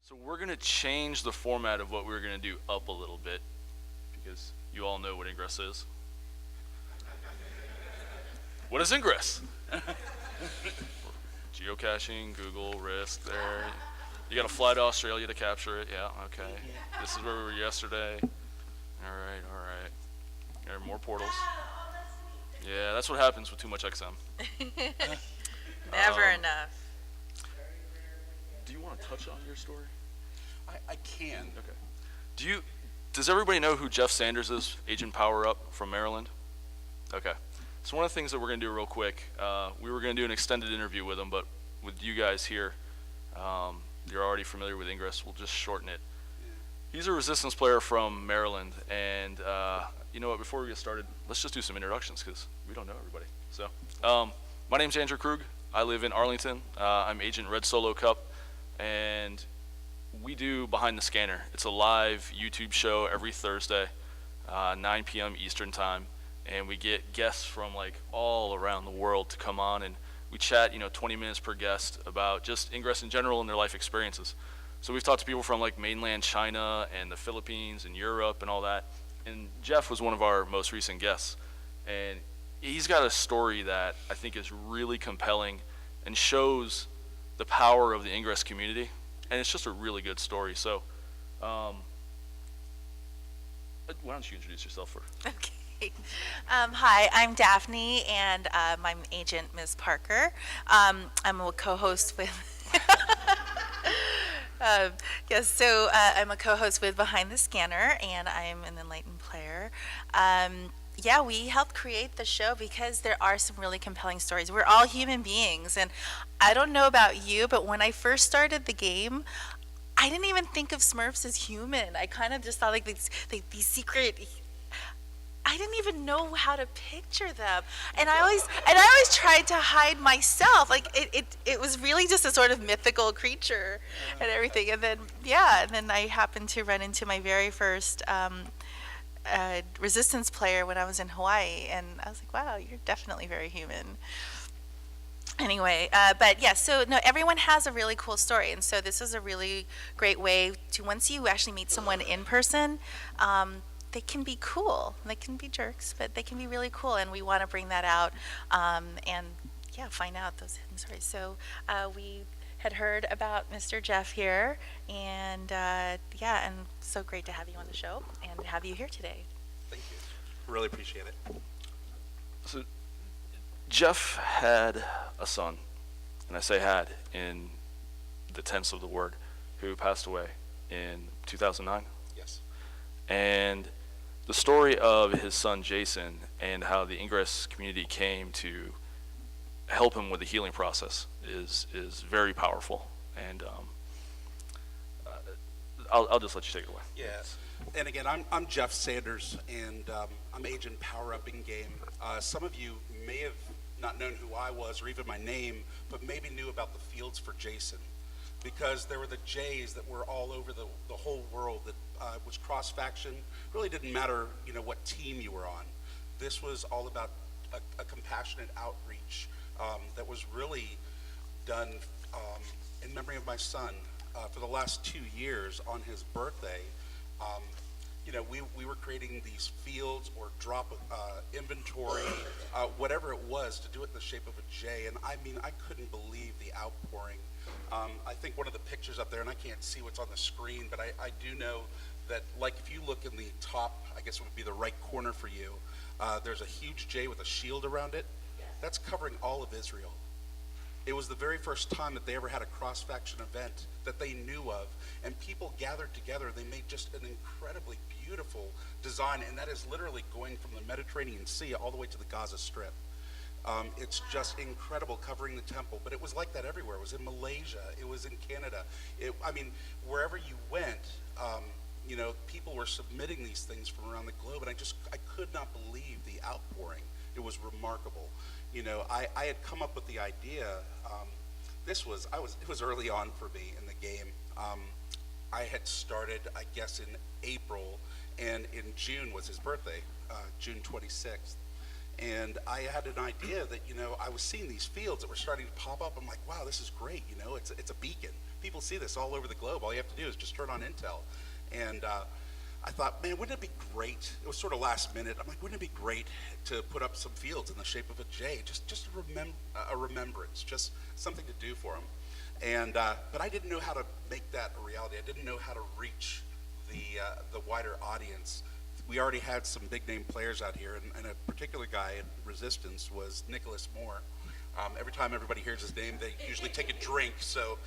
So we're going to change the format of what we're going to do up a little bit because you all know what Ingress is. What is Ingress? Geocaching, Google, Risk, there. You got to fly to Australia to capture it. Yeah, okay. This is where we were yesterday. All right, all right. There are more portals. Yeah, that's what happens with too much XM. Never enough. Do you want to touch on your story? I can. Okay. Does everybody know who Jeff Sanders is, Agent Power Up from Maryland? Okay. So one of the things that we're going to do real quick, we were going to do an extended interview with him, but with you guys here, you're already familiar with Ingress. We'll just shorten it. He's a resistance player from Maryland, and you know what? Before we get started, let's just do some introductions because we don't know everybody. So, my name's Andrew Krug. I live in Arlington. I'm Agent Red Solo Cup, and we do Behind the Scanner. It's a live YouTube show every Thursday, 9 p.m. Eastern time, and we get guests from like all around the world to come on, and we chat, 20 minutes per guest about just Ingress in general and their life experiences. So we've talked to people from like mainland China and the Philippines and Europe and all that. And Jeff was one of our most recent guests. And he's got a story that I think is really compelling and shows the power of the Ingress community. And it's just a really good story. So why don't you introduce yourself first? Okay. Hi, I'm Daphne, and I'm Agent Ms. Parker. I'm a co-host with. I'm a co-host with Behind the Scanner, and I'm an enlightened player. We helped create the show because there are some really compelling stories. We're all human beings, and I don't know about you, but when I first started the game, I didn't even think of Smurfs as human. I kind of just thought like these secret. I didn't even know how to picture them, and I always tried to hide myself. Like it was really just a sort of mythical creature and everything. And then I happened to run into my very first resistance player when I was in Hawaii, and I was like, wow, you're definitely very human. Anyway, so no, everyone has a really cool story, and so this is a really great way to, once you actually meet someone in person, they can be cool. They can be jerks, but they can be really cool, and we want to bring that out find out those hidden stories. So we had heard about Mr. Jeff here, and and so great to have you on the show and have you here today. Thank you. Really appreciate it. So Jeff had a son, and I say had in the tense of the word, who passed away in 2009. Yes. And the story of his son Jason and how the Ingress community came to help him with the healing process is very powerful. And I'll just let you take it away. Yeah. And again, I'm Jeff Sanders, and I'm Agent Power Up in game. Some of you may have not known who I was or even my name, but maybe knew about the fields for Jason, because there were the Jays that were all over the whole world that was cross-faction. Really didn't matter, what team you were on. This was all about a compassionate outreach that was really done in memory of my son. For the last 2 years on his birthday, we were creating these fields or drop inventory, whatever it was, to do it in the shape of a J. And I mean, I couldn't believe the outpouring. I think one of the pictures up there, and I can't see what's on the screen, but I do know that, like, if you look in the top, I guess it would be the right corner for you, there's a huge J with a shield around it. That's covering all of Israel. It was the very first time that they ever had a cross-faction event that they knew of, and people gathered together. They made just an incredibly beautiful design, and that is literally going from the Mediterranean Sea all the way to the Gaza Strip. It's just incredible, covering the temple, but it was like that everywhere. It was in Malaysia, it was in Canada. Wherever you went, people were submitting these things from around the globe, and I could not believe the outpouring. It was remarkable. I had come up with the idea. It was early on for me in the game. I had started, I guess, in April, and in June was his birthday, June 26th. And I had an idea that, I was seeing these fields that were starting to pop up. I'm like, wow, this is great. It's a beacon people see this all over the globe. All you have to do is just turn on Intel. And I thought, man, wouldn't it be great? It was sort of last minute. I'm like, wouldn't it be great to put up some fields in the shape of a J, just a remembrance, just something to do for them. And but I didn't know how to make that a reality. I didn't know how to reach the wider audience. We already had some big name players out here, and a particular guy in Resistance was Nicholas Moore. Every time everybody hears his name, they usually take a drink. So,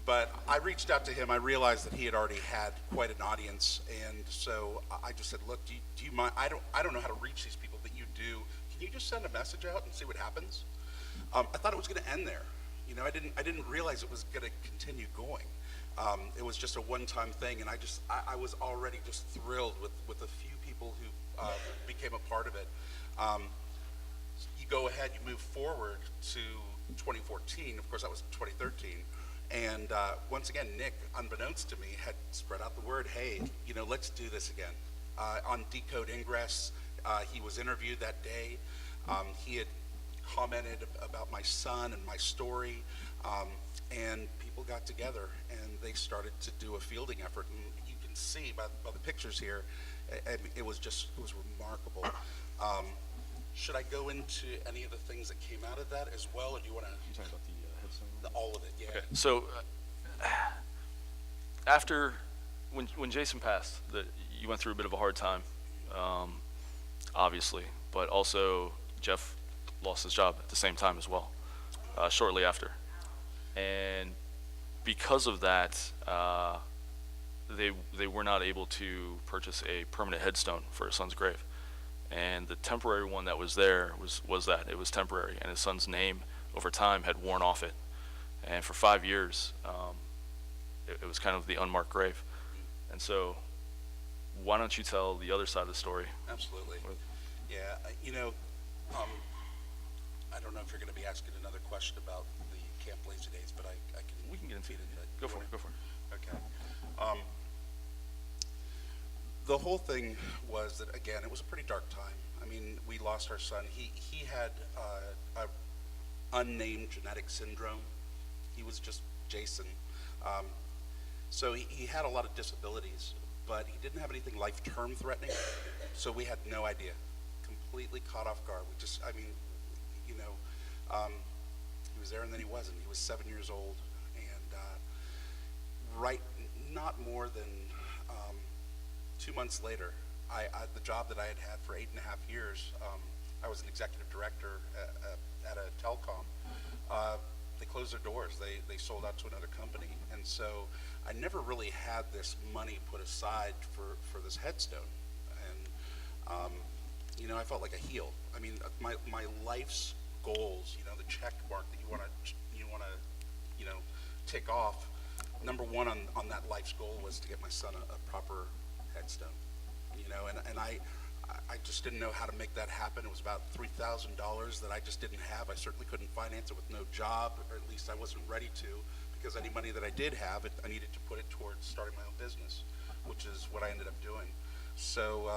but I reached out to him. I realized that he had already had quite an audience, and so I just said, "Look, do you mind? I don't know how to reach these people, but you do. Can you just send a message out and see what happens?" I thought it was going to end there. You know, I didn't realize it was going to continue going. It was just a one-time thing, and I was already just thrilled with a few people who became a part of it. You go ahead, you move forward to 2014. Of course, that was 2013. And once again, Nick, unbeknownst to me, had spread out the word, hey, you know, let's do this again. On Decode Ingress, he was interviewed that day. He had commented about my son and my story, and people got together and they started to do a fielding effort. And you can see by the pictures here, it was remarkable. Should I go into any of the things that came out of that as well, or do you want to? You talking about the headstone? All of it, yeah. Okay. So after when Jason passed, you went through a bit of a hard time, obviously, but also Jeff lost his job at the same time as well, shortly after, and because of that, they were not able to purchase a permanent headstone for his son's grave. And the temporary one that was there was that it was temporary, and his son's name over time had worn off it, and for 5 years it was kind of the unmarked grave. And so why don't you tell the other side of the story? Absolutely. Yeah, you know, I don't know if you're going to be asking another question about the Camp Lazy Days, but I can. We can get into it. Go for it. Okay. The whole thing was that, again, it was a pretty dark time. I mean, we lost our son. He had a unnamed genetic syndrome. He was just Jason. So he had a lot of disabilities, but he didn't have anything life-term threatening. So we had no idea. Completely caught off guard. You know, he was there and then he wasn't. He was 7 years old, and not more than 2 months later, the job that I had for 8.5 years, I was an executive director at a telecom. They closed their doors. They sold out to another company, and so I never really had this money put aside for this headstone, and you know, I felt like a heel. I mean, my life's goals, you know, the check mark that you want to, you know, tick off. Number one on that life's goal was to get my son a proper headstone, you know, and I just didn't know how to make that happen. It was about $3,000 that I just didn't have. I certainly couldn't finance it with no job, or at least I wasn't ready to, because any money that I did have, I needed to put it towards starting my own business, which is what I ended up doing. So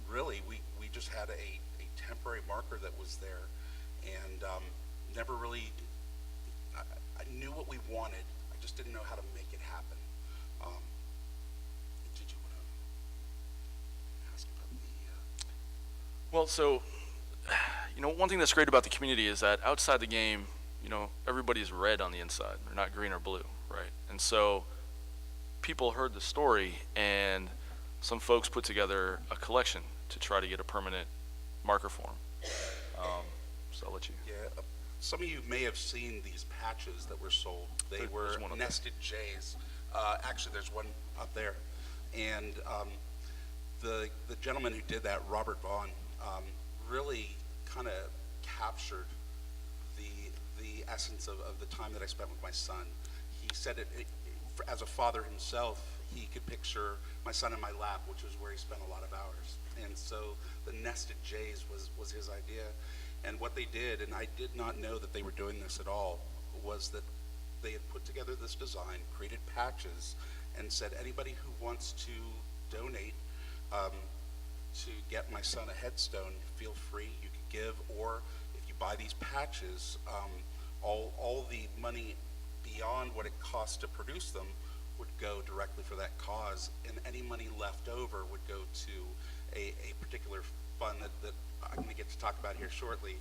really, we just had a temporary marker that was there, and never really, I knew what we wanted. I just didn't know how to make it happen. Did you want to ask about the? Well, so, you know, one thing that's great about the community is that outside the game, you know, everybody's red on the inside. They're not green or blue, right? And so people heard the story, and some folks put together a collection to try to get a permanent marker for him. So I'll let you. Yeah, some of you may have seen these patches that were sold. They were There's one up nested J's. Actually, there's one up there. And the gentleman who did that, Robert Vaughn, really kind of captured the essence of the time that I spent with my son. He said as a father himself, he could picture my son in my lap, which was where he spent a lot of hours. And so the nested J's was his idea. And what they did, and I did not know that they were doing this at all, was that they had put together this design, created patches, and said anybody who wants to donate to get my son a headstone, feel free, you could give, or if you buy these patches, All the money beyond what it costs to produce them would go directly for that cause, and any money left over would go to a particular fund that I'm going to get to talk about here shortly,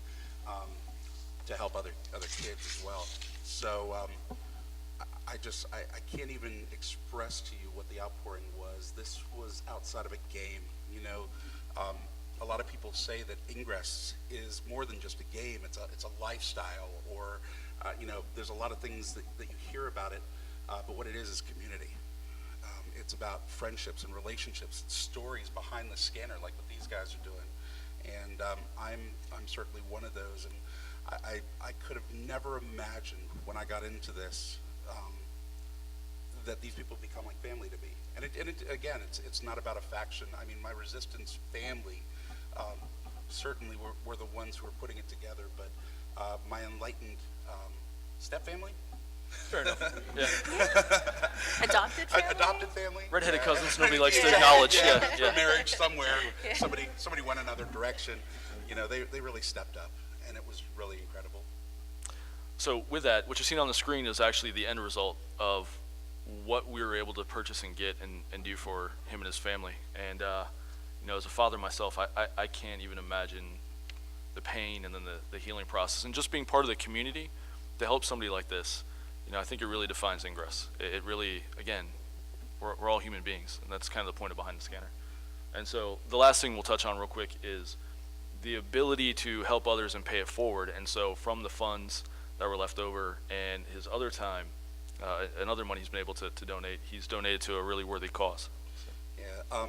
to help other kids as well. So I can't even express to you what the outpouring was. This was outside of a game. You know, a lot of people say that Ingress is more than just a game. It's a lifestyle, or you know, there's a lot of things that you hear about it, but what it is community. It's about friendships and relationships, and stories behind the scanner, like what these guys are doing. And I'm certainly one of those. And I could have never imagined when I got into this that these people become like family to me. And again, it's not about a faction. I mean, my resistance family certainly were the ones who were putting it together, but my enlightened step family. Fair enough. Yeah. Adopted family? Adopted family. Redheaded cousins, nobody likes to acknowledge. Yeah. Marriage somewhere. Somebody went another direction. You know, they really stepped up, and it was really incredible. So with that, what you're seeing on the screen is actually the end result of what we were able to purchase and get and do for him and his family. And you know, as a father myself, I can't even imagine the pain and then the healing process, and just being part of the community to help somebody like this. You know, I think it really defines Ingress. It really, again, we're all human beings, and that's kind of the point of behind the scanner. And so the last thing we'll touch on real quick is the ability to help others and pay it forward. And so from the funds that were left over and his other time and other money he's been able to donate, he's donated to a really worthy cause. Yeah.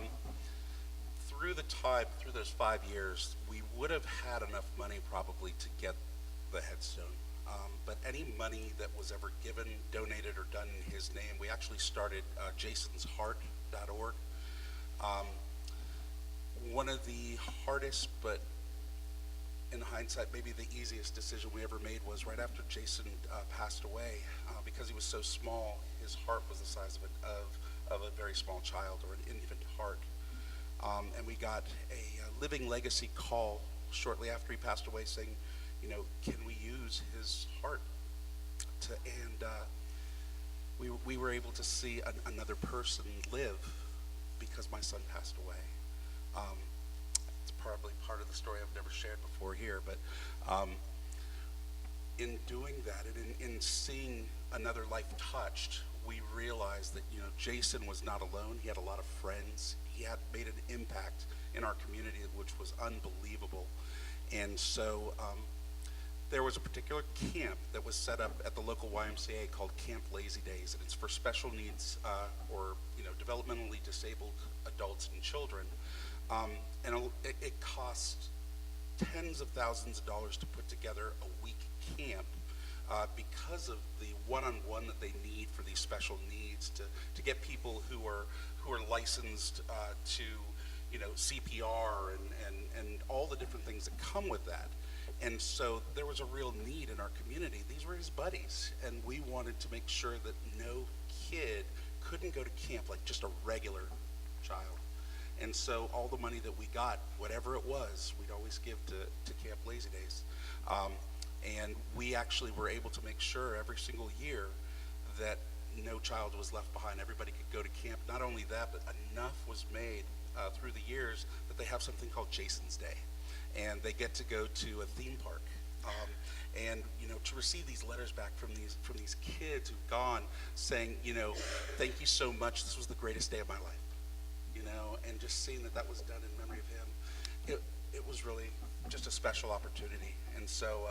Through those 5 years, we would have had enough money probably to get the headstone. But any money that was ever given, donated, or done in his name, we actually started jasonsheart.org. One of the hardest, but in hindsight, maybe the easiest decision we ever made was right after Jason passed away. Because he was so small, his heart was the size of a very small child, or an infant heart. And we got a living legacy call shortly after he passed away saying, you know, can we use his heart? We were able to see another person live because my son passed away. It's probably part of the story I've never shared before here, but in doing that and in seeing another life touched, we realized that, you know, Jason was not alone. He had a lot of friends. He had made an impact in our community, which was unbelievable. And so there was a particular camp that was set up at the local YMCA called Camp Lazy Days, and it's for special needs or, you know, developmentally disabled adults and children. And it costs tens of thousands of dollars to put together a week camp because of the one-on-one that they need for these special needs, to get people who are licensed to, you know, CPR and all the different things that come with that. And so there was a real need in our community. These were his buddies, and we wanted to make sure that no kid couldn't go to camp like just a regular child. And so all the money that we got, whatever it was, we'd always give to Camp Lazy Days. And we actually were able to make sure every single year that no child was left behind. Everybody could go to camp. Not only that, but enough was made through the years that they have something called Jason's Day. And they get to go to a theme park. And, you know, to receive these letters back from these kids who've gone saying, you know, thank you so much. This was the greatest day of my life. You know, and just seeing that was done in memory of him, it was really just a special opportunity. And so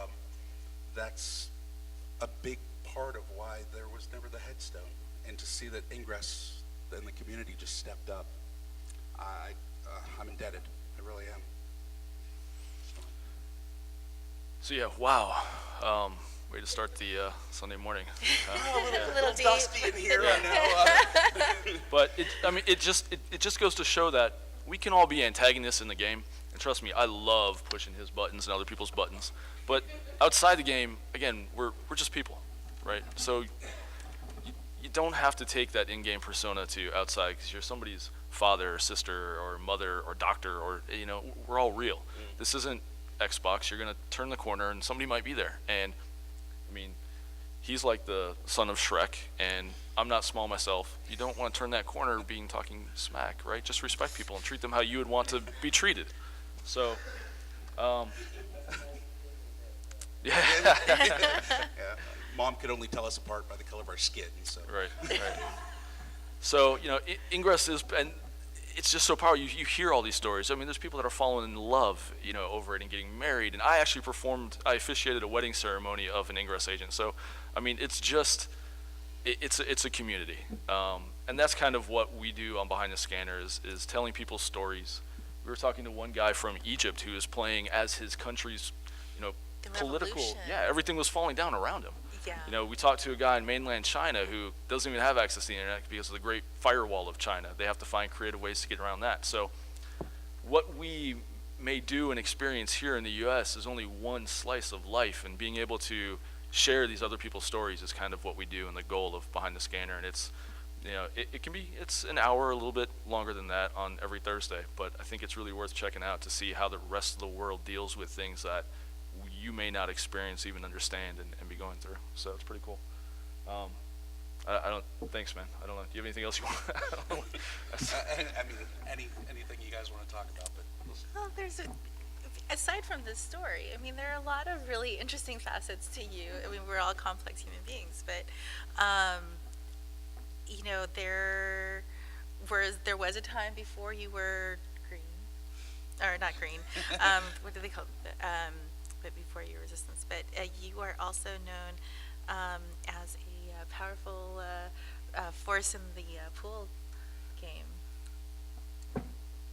that's a big part of why there was never the headstone. And to see that Ingress and the community just stepped up, I'm indebted. I really am. So yeah, wow. Way to start the Sunday morning. A little deep. Dusty in here right now. But it just goes to show that we can all be antagonists in the game. And trust me, I love pushing his buttons and other people's buttons. But outside the game, again, we're just people, right? So you don't have to take that in-game persona to outside because you're somebody's father or sister or mother or doctor, or, you know, we're all real. This isn't Xbox. You're gonna turn the corner and somebody might be there, and I mean, he's like the son of Shrek, and I'm not small myself. You don't want to turn that corner talking smack, right? Just respect people and treat them how you would want to be treated. So, yeah, Yeah. Mom could only tell us apart by the color of our skin. So. right, right. So, Ingress is, and it's just so powerful. You hear all these stories. I mean, there's people that are falling in love, over it and getting married. And I actually I officiated a wedding ceremony of an Ingress agent. So, I mean, it's just, it's a community. And that's kind of what we do on Behind the Scanner is telling people stories. We were talking to one guy from Egypt who is playing as his country's, The political, revolution. yeah, everything was falling down around him. Yeah. We talked to a guy in mainland China who doesn't even have access to the internet because of the great firewall of China. They have to find creative ways to get around that. So what we may do and experience here in the U.S. is only one slice of life, and being able to share these other people's stories is kind of what we do and the goal of Behind the Scanner. And it's, it's an hour, a little bit longer than that on every Thursday, but I think it's really worth checking out to see how the rest of the world deals with things that you may not experience, even understand, and be going through. So it's pretty cool. I don't. Thanks, man. I don't know. Do you have anything else you want? I mean, anything you guys want to talk about, but. Well, aside from this story, I mean, there are a lot of really interesting facets to you. I mean, we're all complex human beings, but, there was a time before you were green, or not green. What do they call it? But before your resistance. But you are also known as a powerful force in the pool game.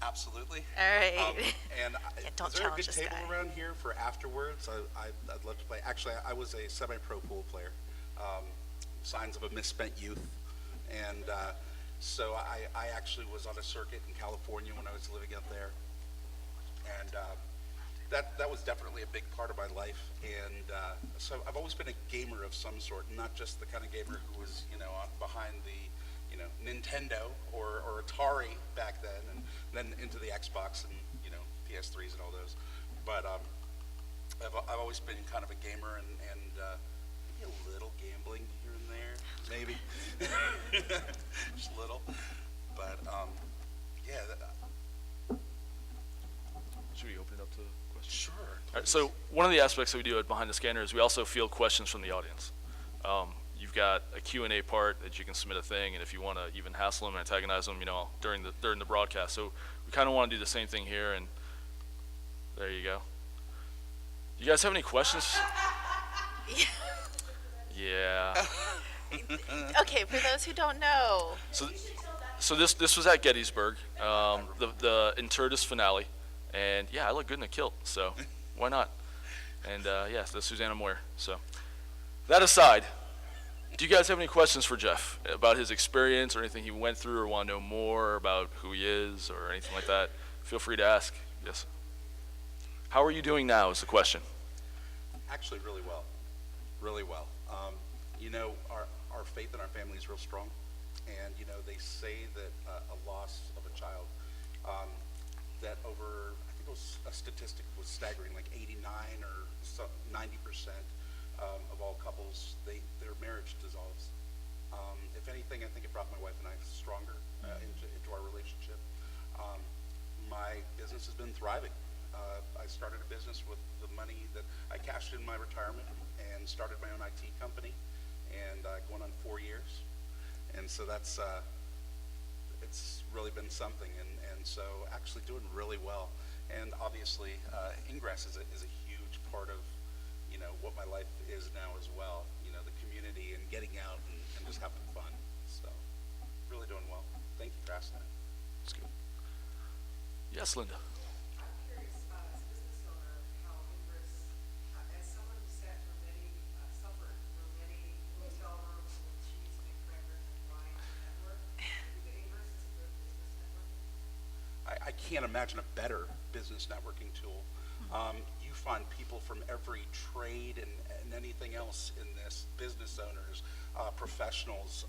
Absolutely. All right. And Yeah, don't is there a challenge good this table guy. around here for afterwards? I'd love to play. Actually, I was a semi-pro pool player. Signs of a misspent youth. And so I actually was on a circuit in California when I was living out there. And that was definitely a big part of my life. And so I've always been a gamer of some sort, not just the kind of gamer who was, behind the, Nintendo or Atari back then, and then into the Xbox and, PS3s and all those. But I've always been kind of a gamer and maybe a little gambling here and there, maybe. Just a little. But, yeah. Should we open it up to questions? Sure. All right, so one of the aspects that we do at Behind the Scanner is we also field questions from the audience. You've got a Q&A part that you can submit a thing, and if you want to even hassle them and antagonize them, during the broadcast. So we kind of want to do the same thing here, and there you go. You guys have any questions? Yeah. Okay, for those who don't know. So this was at Gettysburg, the Interdis finale, and yeah, I look good in a kilt, so why not? And yeah, that's Susanna Moyer. So that aside, do you guys have any questions for Jeff about his experience or anything he went through, or want to know more about who he is or anything like that? Feel free to ask. Yes. How are you doing now is the question. Actually, really well. Really well. Our faith in our family is real strong. And, they say that a loss of a child, that over, I think it was a statistic was staggering, like 89 or 90% of all couples, their marriage dissolves. If anything, I think it brought my wife and I stronger into our relationship. My business has been thriving. I started a business with the money that I cashed in my retirement and started my own IT company, and going on 4 years. And so that's, it's really been something, and so actually doing really well. And obviously, Ingress is a huge part of, what my life is now as well. The community and getting out and just having fun. So, really doing well. Thank you for asking that. That's good. Yes, Linda. I'm curious, as a business owner, how Ingress, as someone who suffered from many hotel rooms with cheese and crackers and wine network, do you think Ingress is a good business network? I can't imagine a better business networking tool. You find people from every trade and anything else in this, business owners, professionals.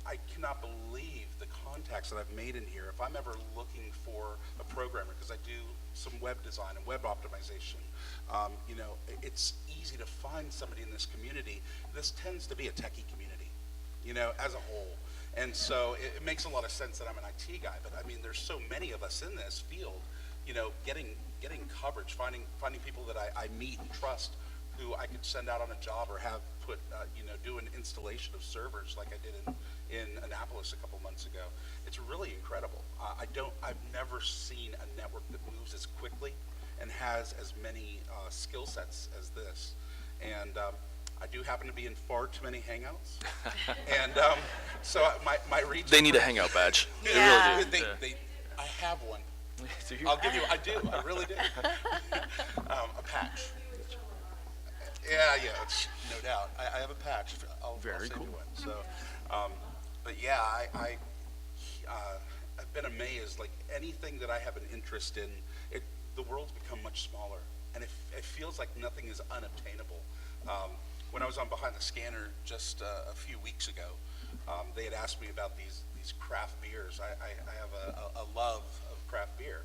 I cannot believe the contacts that I've made in here. If I'm ever looking for a programmer, because I do some web design and web optimization, you know, it's easy to find somebody in this community. This tends to be a techie community, you know, as a whole. And so it makes a lot of sense that I'm an IT guy, but I mean, there's so many of us in this field, you know, getting coverage, finding people that I meet and trust, who I could send out on a job or have put, you know, do an installation of servers like I did in Annapolis a couple months ago. It's really incredible. I've never seen a network that moves as quickly and has as many skill sets as this. And I do happen to be in far too many hangouts. And so my reach. They need a hangout badge. Yeah. They really do. I have one. Do you? I'll give you, I really do. A patch. Yeah, it's, no doubt. I have a patch. I'll Very send you cool. one. So, but yeah, I've been amazed. Like anything that I have an interest in, the world's become much smaller, and it feels like nothing is unobtainable. When I was on Behind the Scanner just a few weeks ago, they had asked me about these craft beers. I have a love of craft beer.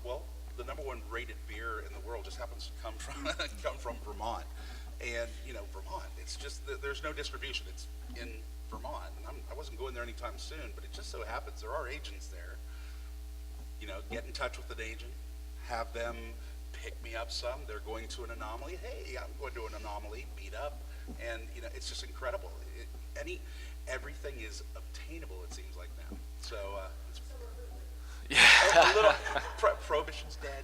Well, the #1 rated beer in the world just happens to come from Vermont. And you know, Vermont, it's just there's no distribution. It's in Vermont, and I wasn't going there anytime soon, but it just so happens there are agents there. You know, get in touch with an agent, have them pick me up some. They're going to an Anomaly. Hey, I'm going to an Anomaly, meet up, and you know, it's just incredible. Everything is obtainable. It seems like now. So it's a little prohibition's dead.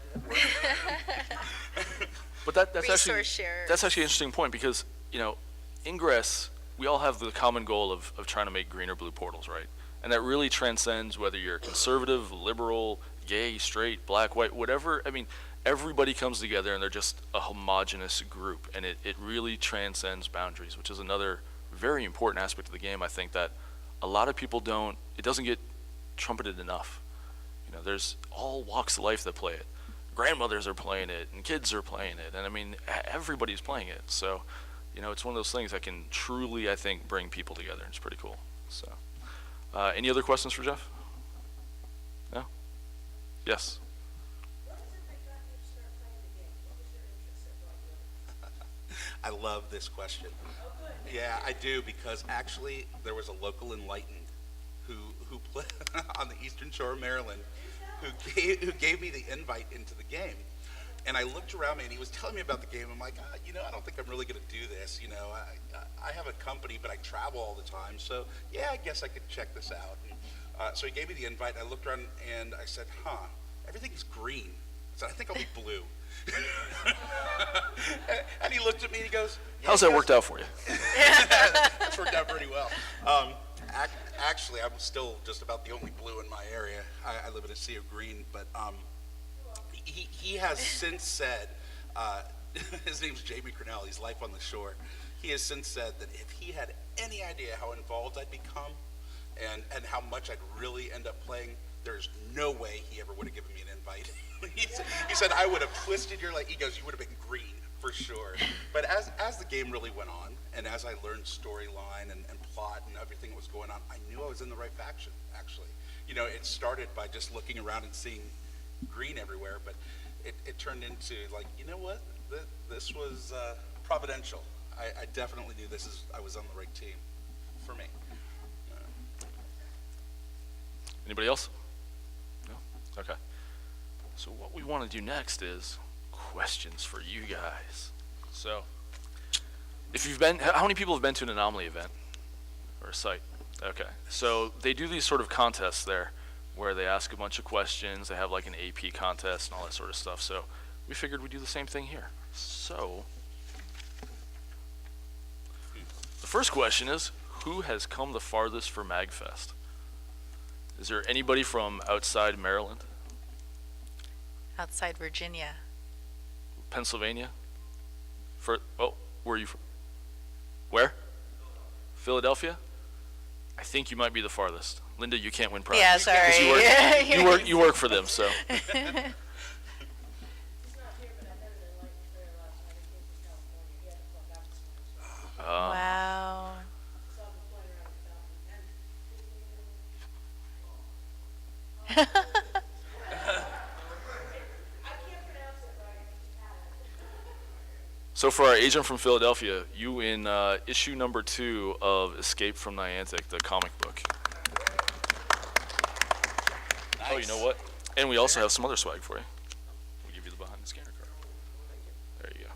But that's Resource actually shares. that's actually an interesting point because, you know, Ingress, we all have the common goal of trying to make green or blue portals, right? And that really transcends whether you're conservative, liberal, gay, straight, black, white, whatever. I mean, everybody comes together and they're just a homogenous group, and it really transcends boundaries, which is another very important aspect of the game. I think that a lot of people it doesn't get trumpeted enough. You know, there's all walks of life that play it. Grandmothers are playing it, and kids are playing it, and I mean, everybody's playing it. So, you know, it's one of those things that can truly, I think, bring people together. It's pretty cool. So, any other questions for Jeff? No? Yes. What was it that got you to start playing the game? What was your interest that brought you in? I love this question. Oh, good. Yeah, I do, because actually there was a local enlightened who played on the Eastern Shore of Maryland who gave me the invite into the game. And I looked around me and he was telling me about the game. I'm like, you know, I don't think I'm really going to do this. You know, I have a company, but I travel all the time. So yeah, I guess I could check this out. And, so he gave me the invite. And I looked around and I said, everything's green. I said, I think I'll be blue. And he looked at me and he goes, yeah, How's that worked out for you? That's worked out pretty well. Actually, I'm still just about the only blue in my area. I live in a sea of green, but he has since said, his name's Jamie Cornell, he's Life on the Shore. He has since said that if he had any idea how involved I'd become and how much I'd really end up playing, there's no way he ever would have given me an invite. He said, I would have twisted your leg. He goes, you would have been green for sure. But as the game really went on, and as I learned storyline and plot and everything that was going on, I knew I was in the right faction, actually. You know, it started by just looking around and seeing green everywhere, but it turned into like, you know what? This was providential. I definitely knew I was on the right team for me. Anybody else? No? Okay. So what we want to do next is questions for you guys. So, how many people have been to an Anomaly event or a site? Okay. So they do these sort of contests there where they ask a bunch of questions. They have like an AP contest and all that sort of stuff. So we figured we'd do the same thing here. So the first question is, who has come the farthest for MAGFest? Is there anybody from outside Maryland? Outside Virginia. Pennsylvania? Where are you from? Where? Philadelphia? I think you might be the farthest. Linda, you can't win prize. Yeah, 'Cause sorry. You work for them, so. He's not here, but I met him in Lighton Fair last night. He came from California. He had to come back this morning. So Wow. I saw him playing around with Falcon. And So for our agent from Philadelphia, you win issue number 2 of Escape from Niantic, the comic book. Oh, you know what? And we also have some other swag for you. We'll give you the behind the scanner card. There you go.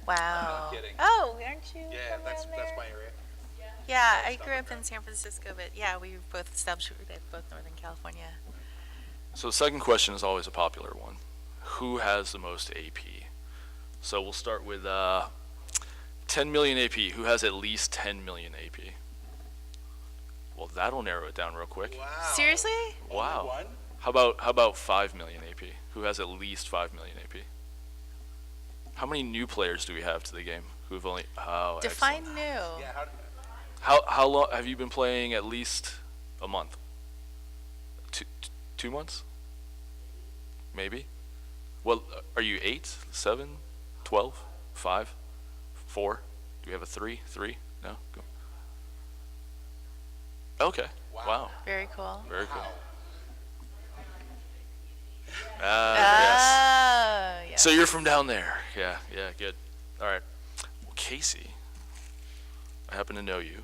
Wow. kidding. Oh, aren't you? Yeah, from that's around there? my area. Yeah, I grew up in San Francisco, but yeah, we both established we were both Northern California. So the second question is always a popular one. Who has the most AP? So we'll start with 10 million AP. Who has at least 10 million AP? Well, that'll narrow it down real quick. Wow. Seriously? Wow. One? How about 5 million AP? Who has at least 5 million AP? How many new players do we have to the game who've only? Oh, Define excellent. new. Yeah, How long have you been playing? At least a month. 2 months? Maybe. Well, are you 8, 7, 12, 5, 4? Do we have a 3? 3? No. Go. Okay. Wow. Very cool. Very cool. Yes. Oh, yeah. So you're from down there. Yeah, good. All right. Well, Casey, I happen to know you,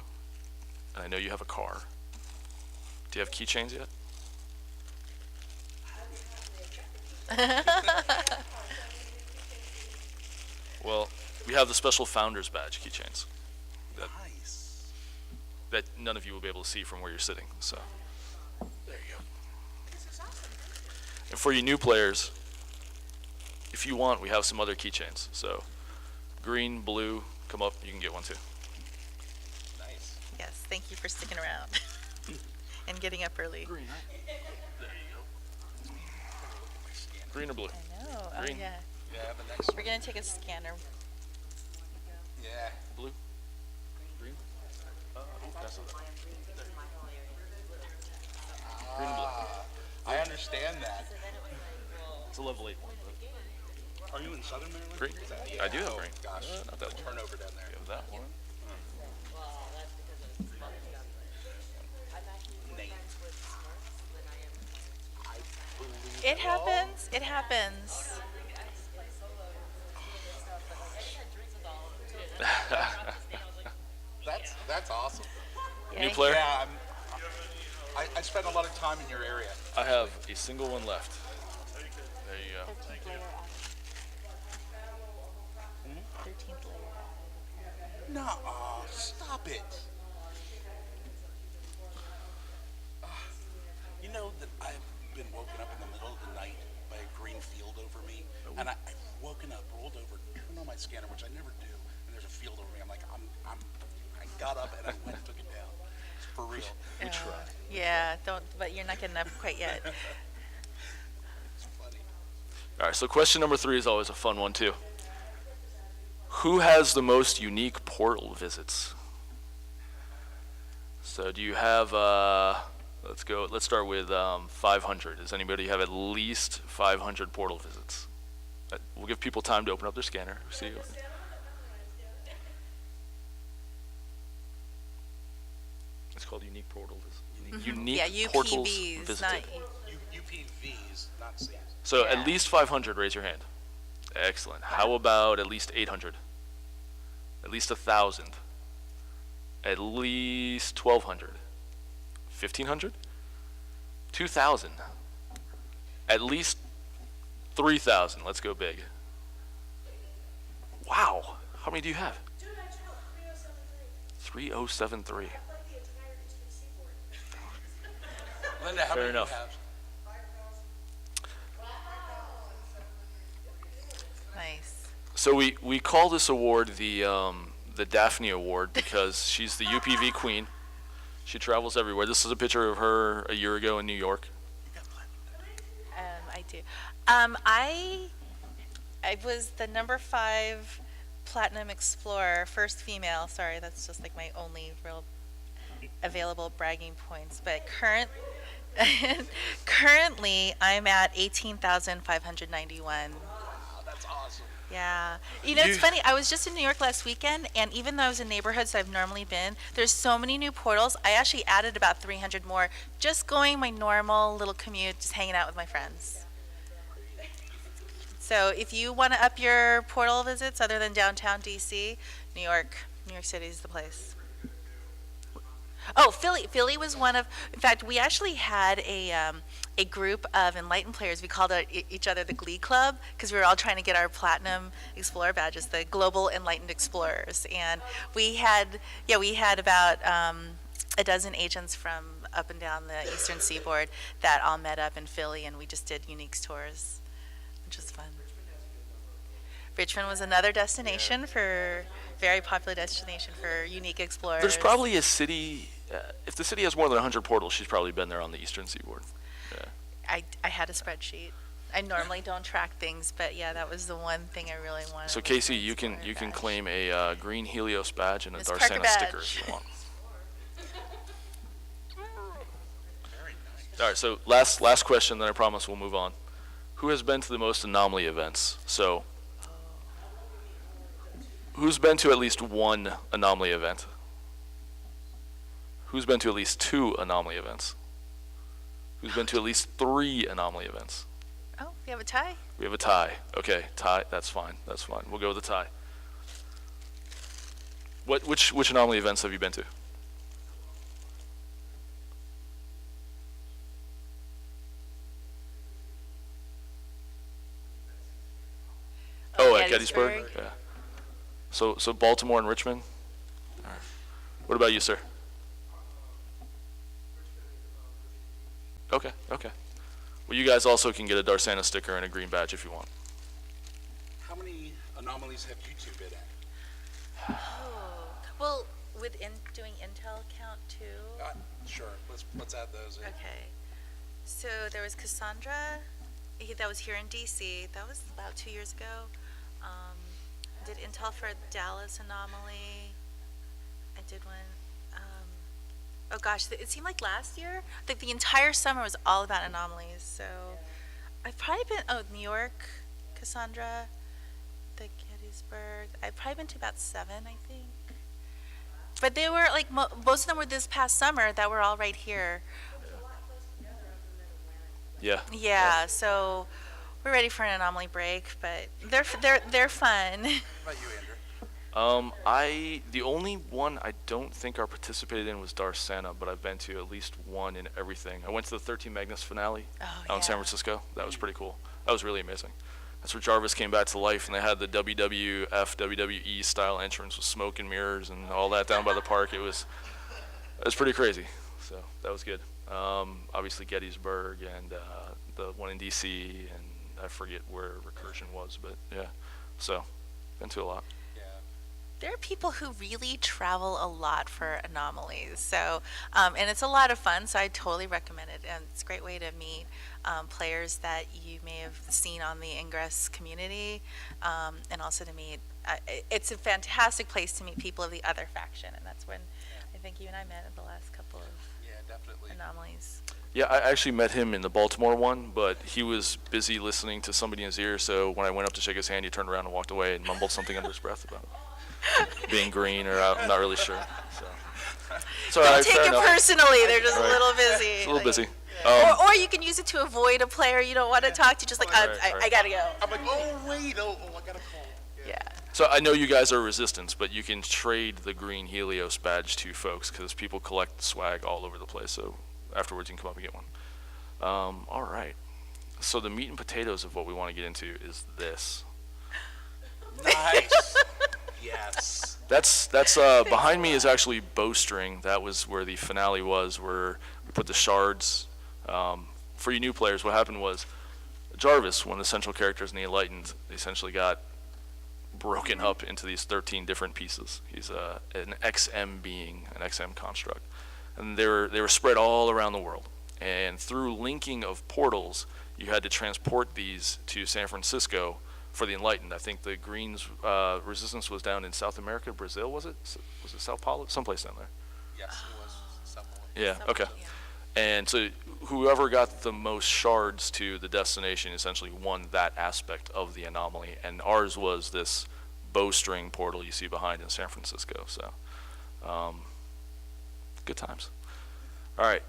and I know you have a car. Do you have keychains yet? Well, we have the special Founders Badge keychains nice. that none of you will be able to see from where you're sitting. So there you go. And for you new players, if you want, we have some other keychains. So green, blue, come up, you can get one too. Nice. Yes, thank you for sticking around and getting up early. Green, right? There you go. Green or blue? I know. Green. Oh, yeah. Yeah, the next We're going to take a scanner. Yeah. Blue? Green? That's it. Green and blue. I understand that. It's a level 8 one. But Are you in Southern Maryland? green. Is that- I do have oh, green. Gosh, Not that one. turnover down there. You have that one. Nate. I believe It happens. It happens. That's awesome. New Yeah. player? Yeah, I spent a lot of time in your area. I have a single one left. There you go. 13th layer added. 13th layer added. No, stop it. You know that I've been woken up in the middle of the night by a green field over me, and I've woken up, rolled over, turned on my scanner, which I never do, and there's a field over me. I'm like, I got up and I went and took it down. It's for real. We tried. Yeah, don't, but you're not getting up quite yet. It's funny. All right, so question number 3 is always a fun one too. Who has the most unique portal visits? So do you have, let's start with 500. Does anybody have at least 500 portal visits? We'll give people time to open up their scanner. See. It's called unique portal visits. Unique Yeah, portals UPVs, visited. not UPVs, not Cs. So Yeah. at least 500, raise your hand. Excellent. How about at least 800? At least 1,000? At least 1,200? 1,500? 2,000? At least 3,000. Let's go big. Wow. How many do you have? Dude, I just got 3073. 3073. I played the entire Eastern Seaboard. Linda, how Fair many enough. do you have? nice. So we call this award the Daphne Award because she's the UPV queen. She travels everywhere. This is a picture of her a year ago in New York. I do. I was the number 5 Platinum Explorer, first female. Sorry, that's just like my only real available bragging points. But currently, I'm at 18,591. Oh, that's awesome. Yeah. You know, it's You- funny. I was just in New York last weekend, and even though I was in neighborhoods I've normally been, there's so many new portals. I actually added about 300 more, just going my normal little commute, just hanging out with my friends. So if you want to up your portal visits other than downtown DC, New York City is the place. Oh, Philly. Philly was one of. In fact, we actually had a group of enlightened players. We called each other the Glee Club because we were all trying to get our Platinum Explorer badges, the Global Enlightened Explorers. And we had about a dozen agents from up and down the Eastern Seaboard that all met up in Philly, and we just did unique tours, which was fun. Richmond was another destination very popular destination for unique explorers. There's probably a city, if the city has more than 100 portals, she's probably been there on the Eastern Seaboard. Yeah. I had a spreadsheet. I normally don't track things, but yeah, that was the one thing I really wanted. So was Casey, an you can explorer badge. claim a green Helios badge and a Miss Parker Darsana sticker badge. if you want. Very nice. All right, so last question, then I promise we'll move on. Who has been to the most anomaly events? So, who's been to at least one anomaly event? Who's been to at least 2 anomaly events? Who's been to at least 3 anomaly events? Oh, we have a tie. We have a tie. Okay, tie. That's fine. That's fine. We'll go with a tie. Which anomaly events have you been to? Oh, at Gettysburg. Yeah. So Baltimore and Richmond. All right. What about you, sir? Okay. Okay. Well, you guys also can get a Darsana sticker and a green badge if you want. How many anomalies have you two been at? Oh, well, with doing intel count too. Sure, let's add those in. Okay. So there was Cassandra, that was here in DC. That was about 2 years ago. Did intel for Dallas anomaly. I did one. Oh gosh, it seemed like last year. I think the entire summer was all about anomalies. So I've probably been, New York, Cassandra, the Gettysburg. I've probably been to about 7, I think. But they were like, most of them were this past summer that were all right here. Yeah. Yeah, so we're ready for an anomaly break, but they're fun. How about you, Andrew? The only one I don't think I participated in was Darsana, but I've been to at least one in everything. I went to the 13 Magnus finale out in San Francisco. That was pretty cool. That was really amazing. That's where Jarvis came back to life, and they had the WWF, WWE style entrance with smoke and mirrors and all that down by the park. It was pretty crazy. So that was good. Obviously Gettysburg and the one in DC, and I forget where Recursion was, but yeah. So been to a lot. There are people who really travel a lot for anomalies. So, and it's a lot of fun. So I totally recommend it. And it's a great way to meet players that you may have seen on the Ingress community, and also to meet. It's a fantastic place to meet people of the other faction, and that's when I think you and I met in the last couple of Definitely. anomalies. Yeah, I actually met him in the Baltimore one, but he was busy listening to somebody in his ear. So when I went up to shake his hand, he turned around and walked away and mumbled something under his breath about being green, or I'm not really sure. So. It's all Don't right, take fair it enough. personally. They're just Right. a little busy. It's a little busy. Or you can use it to avoid a player you don't want to talk to. Just like, Right, I right. gotta go. I'm like, oh wait, I gotta call. Yeah. So I know you guys are resistance, but you can trade the green Helios badge to folks because people collect swag all over the place. So afterwards you can come up and get one. All right. So the meat and potatoes of what we want to get into is this. Nice. Yes. That's behind me is actually bowstring. That was where the finale was, where we put the shards. For you new players, what happened was Jarvis, one of the central characters in the Enlightened, essentially got broken up into these 13 different pieces. He's an XM being, an XM construct, and they were spread all around the world. And through linking of portals, you had to transport these to San Francisco for the Enlightened. I think the Greens resistance was down in South America, Brazil, was it? Was it Sao Paulo? Someplace down there. Yes, it was someone. Yeah, okay. And so whoever got the most shards to the destination essentially won that aspect of the anomaly. And ours was this bowstring portal you see behind in San Francisco. So good times. All right.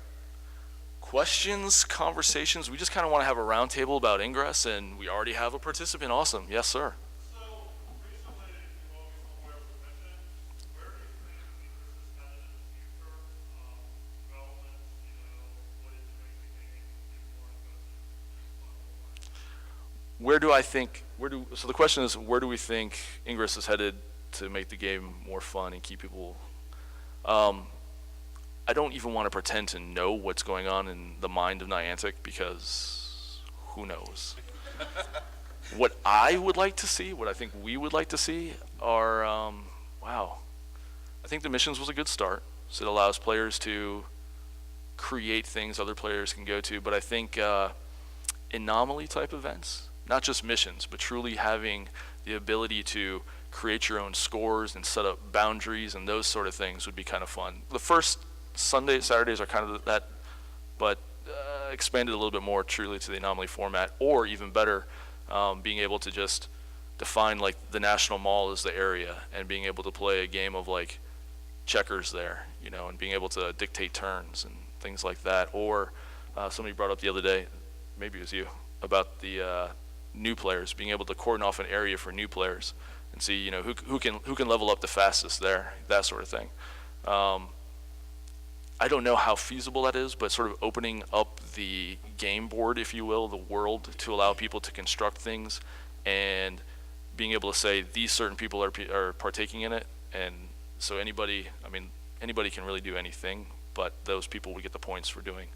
Questions, conversations? We just kind of want to have a roundtable about Ingress, and we already have a participant. Awesome. Yes, sir. So recently, you all become aware of the mission. Where do you think Ingress is headed in the future? Development, what is doing the game even more invested? So the question is, where do we think Ingress is headed to make the game more fun and keep people? I don't even want to pretend to know what's going on in the mind of Niantic, because who knows? What I would like to see, what I think we would like to see are, wow. I think the missions was a good start. So it allows players to create things other players can go to. But I think anomaly type events, not just missions, but truly having the ability to create your own scores and set up boundaries and those sort of things would be kind of fun. The first Saturdays are kind of that, but expanded a little bit more truly to the anomaly format, or even better, being able to just define like the National Mall as the area and being able to play a game of like checkers there, and being able to dictate turns and things like that. Or somebody brought up the other day, maybe it was you, about the new players, being able to cordon off an area for new players and see, who can level up the fastest there, that sort of thing. I don't know how feasible that is, but sort of opening up the game board, if you will, the world, to allow people to construct things and being able to say these certain people are partaking in it. And so anybody can really do anything, but those people would get the points for doing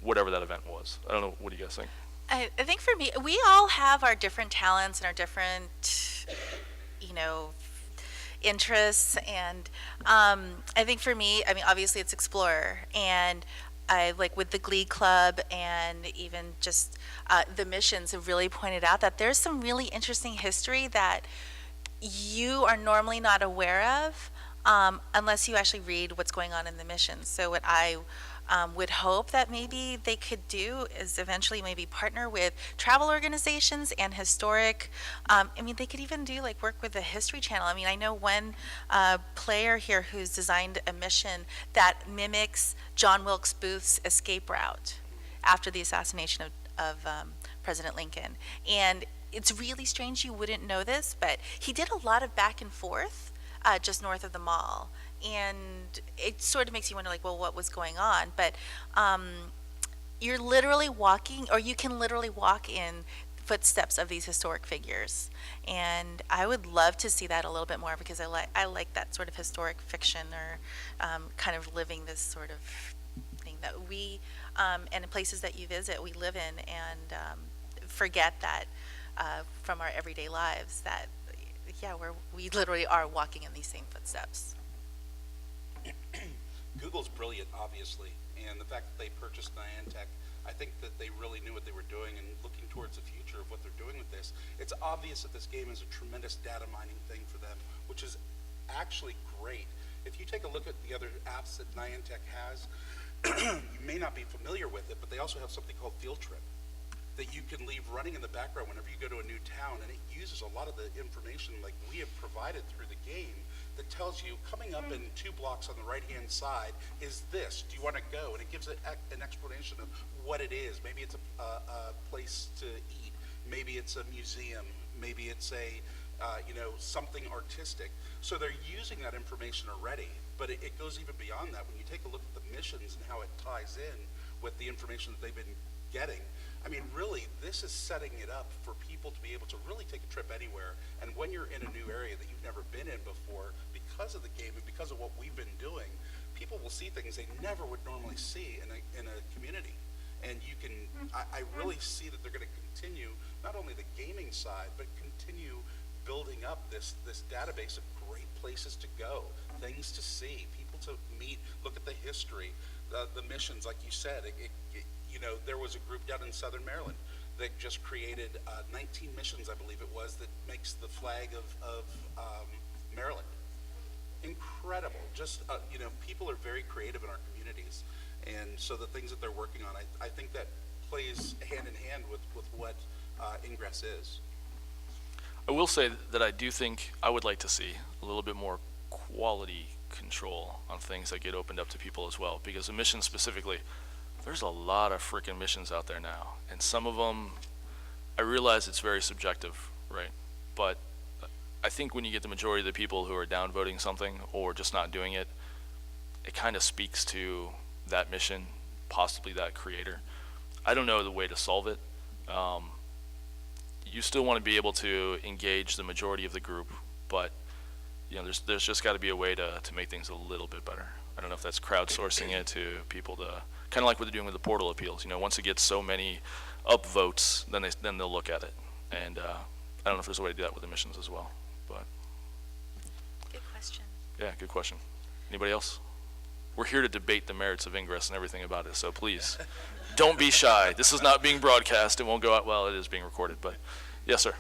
whatever that event was. I don't know, what do you guys think? I think for me, we all have our different talents and our different, interests, and I think for me, obviously it's Explorer, and I like with the Glee Club and even just the missions have really pointed out that there's some really interesting history that you are normally not aware of unless you actually read what's going on in the missions. So what I would hope that maybe they could do is eventually maybe partner with travel organizations and historic, they could even do like work with the History Channel. I know one player here who's designed a mission that mimics John Wilkes Booth's escape route after the assassination of President Lincoln. And it's really strange you wouldn't know this, but he did a lot of back and forth just north of the mall. And it sort of makes you wonder, like, well, what was going on? But you're literally walking, or you can literally walk in footsteps of these historic figures. And I would love to see that a little bit more, because I like that sort of historic fiction, or kind of living this sort of thing that we, and in places that you visit, we live in, and forget that from our everyday lives that, we literally are walking in these same footsteps. Google's brilliant, obviously, and the fact that they purchased Niantic, I think that they really knew what they were doing, and looking towards the future of what they're doing with this, it's obvious that this game is a tremendous data mining thing for them, which is actually great. If you take a look at the other apps that Niantic has, you may not be familiar with it, but they also have something called Field Trip that you can leave running in the background whenever you go to a new town, and it uses a lot of the information like we have provided through the game that tells you, coming up in 2 blocks on the right-hand side is this. Do you want to go? And it gives it an explanation of what it is. Maybe it's a place to eat. Maybe it's a museum. Maybe it's a, something artistic. So they're using that information already, but it goes even beyond that. When you take a look at the missions and how it ties in with the information that they've been getting, really, this is setting it up for people to be able to really take a trip anywhere. And when you're in a new area that you've never been in before, because of the game and because of what we've been doing, people will see things they never would normally see in a community. And you can, I really see that they're going to continue not only the gaming side, but continue building up this database of great places to go, things to see, people to meet, look at the history, the missions, like you said. There was a group down in Southern Maryland that just created 19 missions, I believe it was, that makes the flag of Maryland. Incredible. incredible. Just, people are very creative in our communities. And so the things that they're working on, I think that plays hand in hand with what Ingress is. I will say that I do think I would like to see a little bit more quality control on things that get opened up to people as well, because the missions specifically, there's a lot of freaking missions out there now, and some of them, I realize it's very subjective, right? But I think when you get the majority of the people who are downvoting something or just not doing it, it kind of speaks to that mission, possibly that creator. I don't know the way to solve it. You still want to be able to engage the majority of the group, but there's just got to be a way to make things a little bit better. I don't know if that's crowdsourcing it to people to, kind of like what they're doing with the portal appeals. Once it gets so many upvotes, then they'll look at it. And I don't know if there's a way to do that with the missions as well. But Good question. yeah, good question. Anybody else? We're here to debate the merits of Ingress and everything about it, so please don't be shy. This is not being broadcast. It won't go out. Well, it is being recorded, but yes, sir.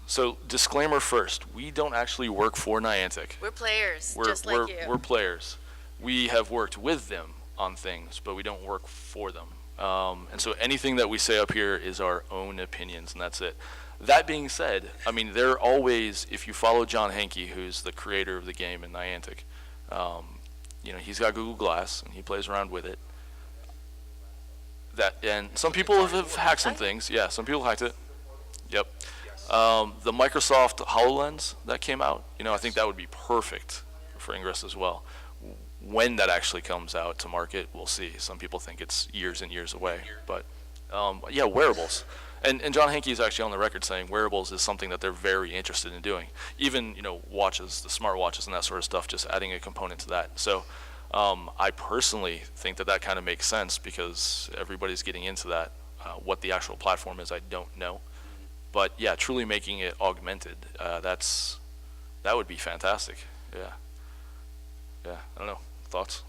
So disclaimer first, we don't actually work for Niantic. We're players, We're, just we're, like you. we're players. We have worked with them on things, but we don't work for them. And so anything that we say up here is our own opinions, and that's it. That being said, they're always, if you follow John Hankey, who's the creator of the game in Niantic, he's got Google Glass, and he plays around with it. And some people have hacked some things. Yeah, some people hacked it. Yep. The Microsoft HoloLens that came out, I think that would be perfect for Ingress as well. When that actually comes out to market, we'll see. Some people think it's years and years away, but yeah, wearables. And John Hankey is actually on the record saying wearables is something that they're very interested in doing. Even, watches, the smart watches and that sort of stuff, just adding a component to that. So I personally think that that kind of makes sense because everybody's getting into that. What the actual platform is, I don't know. But yeah, truly making it augmented, that would be fantastic. Yeah. Yeah, I don't know. Thoughts?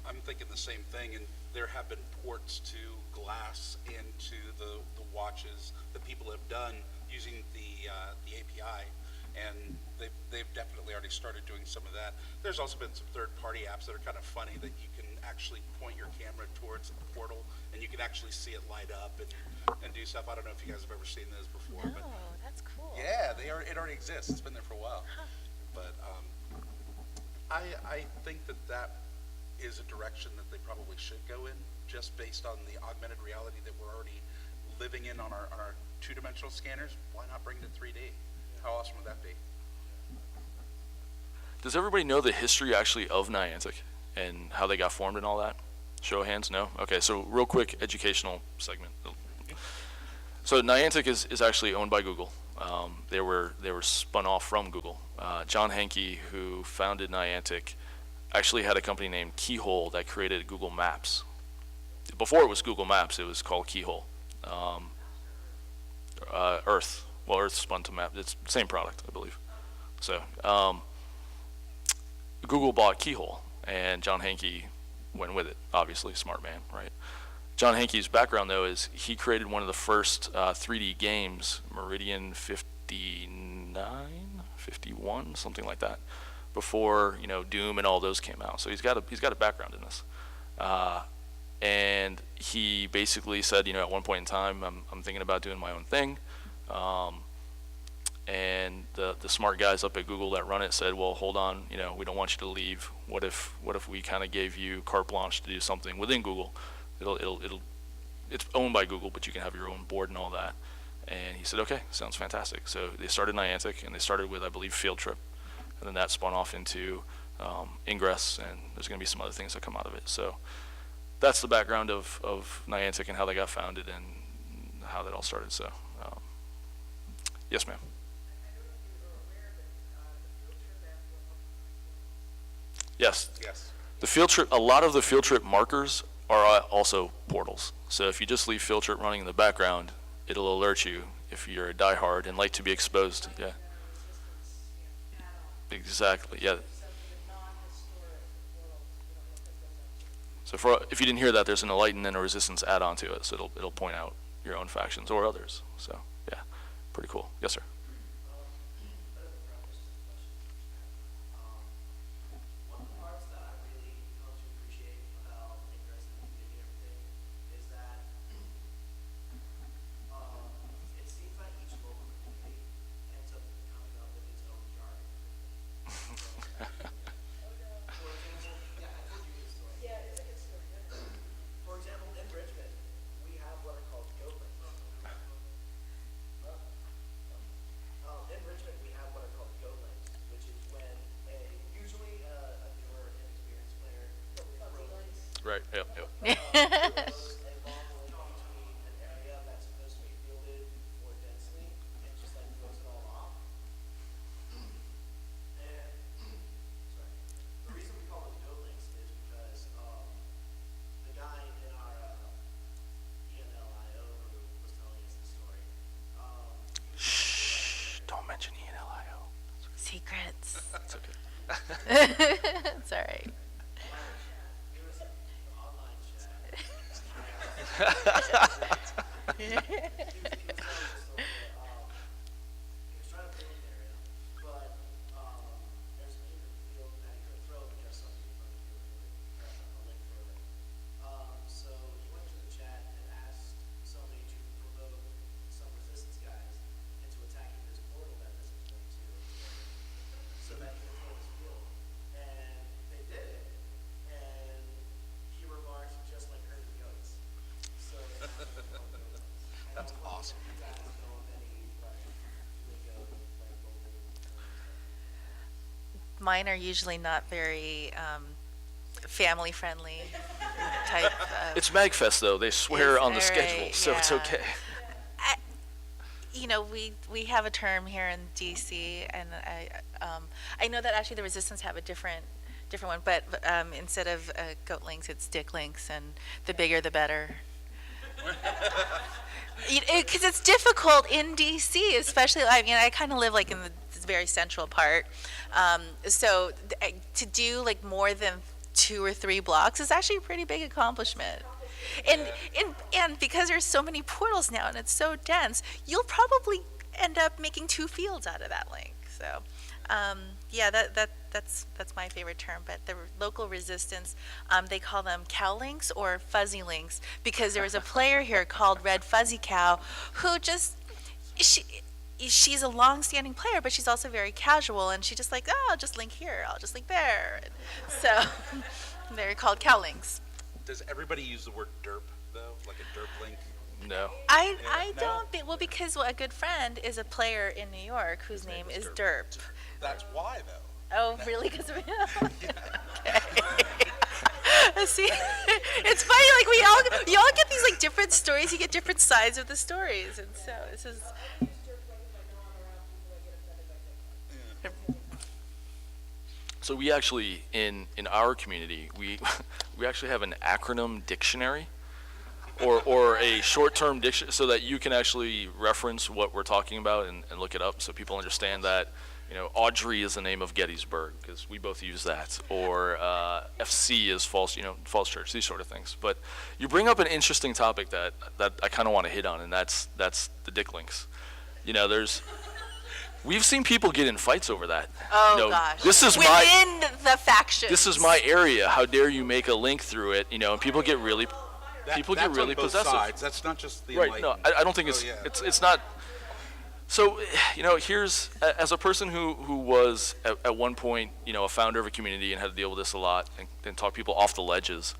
I'm thinking the same thing, and there have been ports to Glass and to the watches that people have done using the API, and they've definitely already started doing some of that. There's also been some third-party apps that are kind of funny that you can actually point your camera towards the portal, and you can actually see it light up and do stuff. I don't know if you guys have ever seen those before. No, But that's cool. yeah, it already exists. It's been there for a while. But I think that is a direction that they probably should go in, just based on the augmented reality that we're already living in on our two-dimensional scanners. Why not bring it to 3D? How awesome would that be? Does everybody know the history actually of Niantic and how they got formed and all that? Show of hands, no? Okay, so real quick educational segment. So Niantic is actually owned by Google. They were spun off from Google. John Hankey, who founded Niantic, actually had a company named Keyhole that created Google Maps. Before it was Google Maps, it was called Keyhole. Earth. Well, Earth spun to Map. It's the same product, I believe. So Google bought Keyhole, and John Hankey went with it. Obviously, smart man, right? John Hankey's background, though, is he created one of the first 3D games, Meridian 59, 51, something like that, before Doom and all those came out. So he's got a background in this, and he basically said, at one point in time, I'm thinking about doing my own thing, and the smart guys up at Google that run it said, well, hold on, we don't want you to leave. What if we kind of gave you carte blanche to do something within Google? It's owned by Google, but you can have your own board and all that. And he said, okay, sounds fantastic. So they started Niantic, and they started with, I believe, Field Trip. And then that spun off into Ingress, and there's going to be some other things that come out of it. So that's the background of Niantic and how they got founded and how that all started. So, yes, ma'am. Yes. Yes. The Field Trip, a lot of the Field Trip markers are also portals. So if you just leave Field Trip running in the background, it'll alert you if you're a diehard and like to be exposed. Yeah. Exactly. Yeah. So if you didn't hear that, there's an Enlighten and a Resistance add-on to it, so it'll point out your own factions or others. So yeah, pretty cool. Yes, sir. One of the parts that I really come to appreciate about Ingress and the community and everything is that it seems like each local community ends up coming up with its own jargon. For example, yeah, I told you a good story. Yeah, it's a good story. For example, in Richmond, we have what are called goat links. In Richmond, we have what are called goat links, which is when usually a newer, inexperienced player Right. Yep. Yep. throws a long link between an area that's supposed to be fielded more densely and just like throws it all off. And sorry, the reason we call them goat links is because the guy in our ENLIO who was telling us the story, Shh. Don't mention ENLIO. Secrets. It's okay. It's all right. he was in the online chat. He was telling the story that he was trying to build an area, but there's a field that he could throw because somebody from the field threw it, a link through it. So he went to the chat and asked somebody to provoke some resistance guys into attacking this portal that this is linked to, so that he could throw his field. And they did it, and he remarked just like herding goats. So That's awesome. you guys know of any like lingo like local Mine are usually not very family friendly type of. It's MAGFest though. They swear It's on the very- schedule, so it's yeah. okay. You know, we have a term here in DC, and I know that actually the Resistance have a different one, but instead of goat links, it's dick links, and the bigger the better. Because it's difficult in DC, especially. I mean, I kind of live like in the very central part, so to do like more than 2 or 3 blocks is actually a pretty big accomplishment. And because there's so many portals now and it's so dense, you'll probably end up making 2 fields out of that link. So, yeah, that's my favorite term. But the local Resistance, they call them cow links or fuzzy links, because there was a player here called Red Fuzzy Cow who just she's a long-standing player, but she's also very casual, and she just like, oh, I'll just link here, I'll just link there. And so they're called cow links. Does everybody use the word derp though, like a derp link? No. I no? don't think, well, because a good friend is a player in New York whose name is Derp. That's why though. Oh, really? Because of him? Okay. See, it's funny, like you all get these like different stories, you get different sides of the stories, and so this is. So we actually, in our community, we actually have an acronym dictionary, or a short-term dictionary, so that you can actually reference what we're talking about and look it up, so people understand that, you know, Audrey is the name of Gettysburg, because we both use that, or FC is false church, these sort of things. But you bring up an interesting topic that I kind of want to hit on, and that's the dick links. You know, we've seen people get in fights over that. Oh, you know, gosh. This is within the factions. This is my area. How dare you make a link through it? You know, and people get really That's really on both possessive. sides. That's not just the Right. No, enlightened. I don't think it's Oh, yeah. it's not. So, you know, here's, as a person who was at one point, you know, a founder of a community and had to deal with this a lot and talk people off the ledges,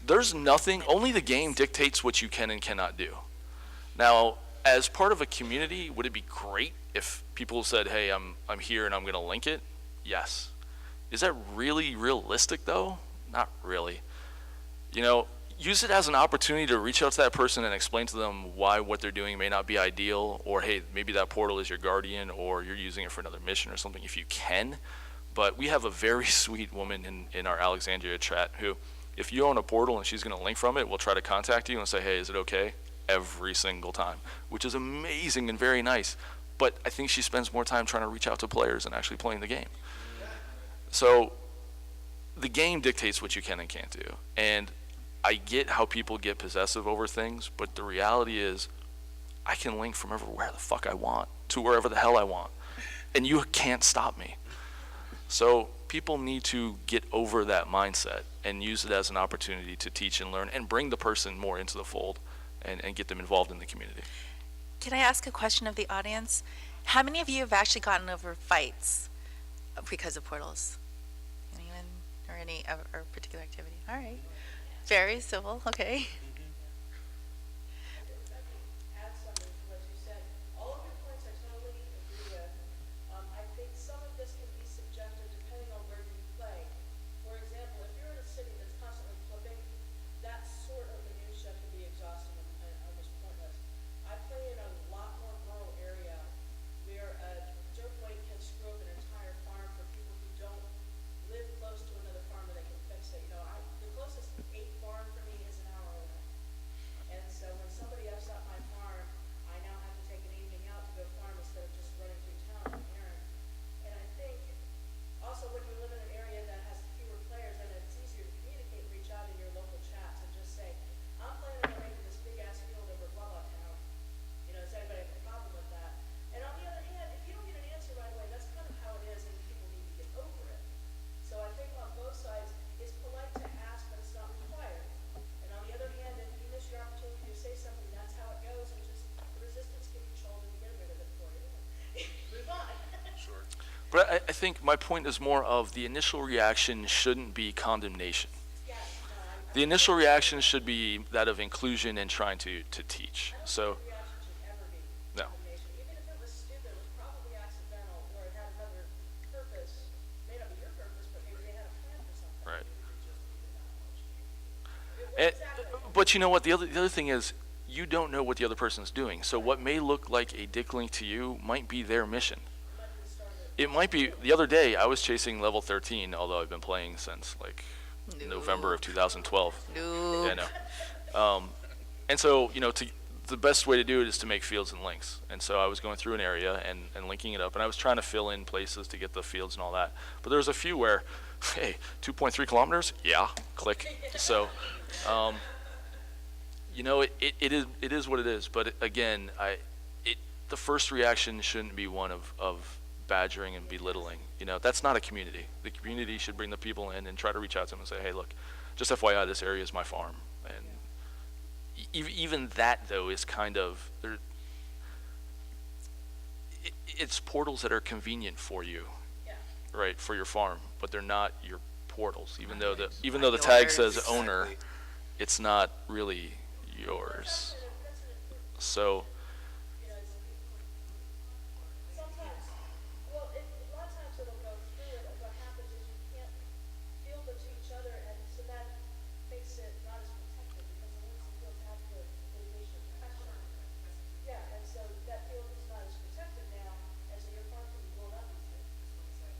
there's nothing, only the game dictates what you can and cannot do. Now, as part of a community, would it be great if people said, hey, I'm here and I'm going to link it? Yes. Is that really realistic, though? Not really. You know, use it as an opportunity to reach out to that person and explain to them why what they're doing may not be ideal, or hey, maybe that portal is your guardian, or you're using it for another mission or something, if you can. But we have a very sweet woman in our Alexandria chat who, if you own a portal and she's going to link from it, will try to contact you and say, hey, is it okay? Every single time, which is amazing and very nice. But I think she spends more time trying to reach out to players than actually playing the game. So the game dictates what you can and can't do. And I get how people get possessive over things, but the reality is I can link from everywhere the fuck I want to wherever the hell I want. And you can't stop me. So people need to get over that mindset and use it as an opportunity to teach and learn and bring the person more into the fold and get them involved in the community. Can I ask a question of the audience? How many of you have actually gotten over fights because of portals? Anyone or any or particular activity? All right. Very civil. Okay. Add something to what you said. All of your points I totally agree with. I think some of this can be subjective depending on where you play. For example, if you're in a city that's constantly flipping, that sort of minutia can be exhausting and almost pointless. I play in a lot more rural area where a jerk weight can screw up an entire farm for people who don't live close to another farm where they can fix it. The closest 8 farm for me is an hour away. And so when somebody F's up my farm, I now have to take an evening out to go farm instead of just running through town on an errand. And I think also when you live in an area that has fewer players, then it's easier to communicate and reach out in your local chats and just say, I'm planning on making this big ass field over blah blah town. Does anybody have a problem with that? And on the other hand, if you don't get an answer right away, that's kind of how it is and people need to get over it. So I think on both sides, it's polite to ask, but it's not required. And on the other hand, if you miss your opportunity to say something, that's how it goes, and just the resistance can control and get rid of it for you. Move on. Sure. But I think my point is more of the initial reaction shouldn't be condemnation. Yeah, The initial reaction should be that of inclusion and trying to teach. So, the reaction should ever be no. condemnation. Even if it was stupid, it was probably accidental, or it had another purpose. May not be your purpose, but maybe they had a plan for something. Right. Exactly. But you know what? The other thing is, you don't know what the other person is doing. So what may look like a dick link to you might be their mission. It might be. The other day, I was chasing level 13, although I've been playing since like November of 2012. No. Yeah, no. And so, the best way to do it is to make fields and links. And so I was going through an area and linking it up, and I was trying to fill in places to get the fields and all that. But there was a few where, hey, 2.3 kilometers? Yeah, click. So, it is what it is. But again, the first reaction shouldn't be one of badgering and belittling. That's not a community. The community should bring the people in and try to reach out to them and say, hey, look, just FYI, this area is my farm. And even that, though, is kind of, it's portals that are convenient for you, right, for your farm, but they're not your portals. Even though the tag says owner, Exactly. it's not really yours. So, Sometimes, a lot of times it'll go through it, and what happens is you can't field them to each other, and so that makes it not as protected, because the links and fields have the mitigation protection. Yeah, and so that field is not as protected now, and so your farm can be blown up easily.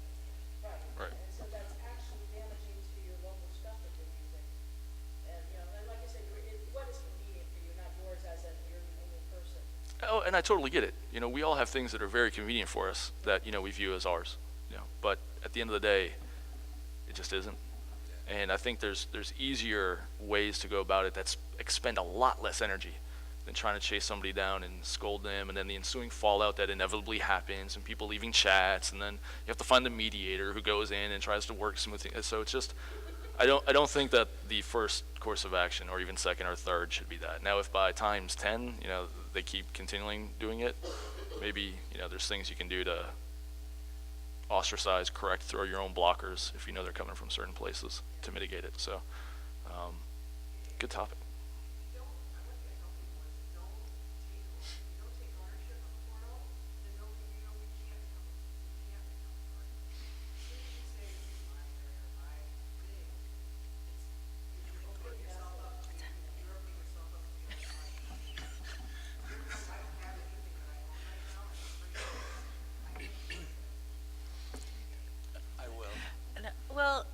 Right. Right. And so that's actually damaging to your local stuff that you're using. And, and like I said, what is convenient for you, not yours as you're the only person. oh, and I totally get it. We all have things that are very convenient for us that, we view as ours. But at the end of the day, it just isn't. And I think there's easier ways to go about it that expend a lot less energy than trying to chase somebody down and scold them, and then the ensuing fallout that inevitably happens, and people leaving chats, and then you have to find the mediator who goes in and tries to work smooth things. So it's just, I don't think that the first course of action, or even second or third, should be that. Now, if by times 10, they keep continuing doing it, maybe there's things you can do to ostracize, correct, throw your own blockers if they're coming from certain places to mitigate it. So, good topic. Don't, one thing I tell people is don't take ownership of the portal, then nobody, we can't become part of it. As soon as you say, this is my area, my thing, you're opening yourself up to the other side. I don't have anything that I own right now, and it's free. I will. Well,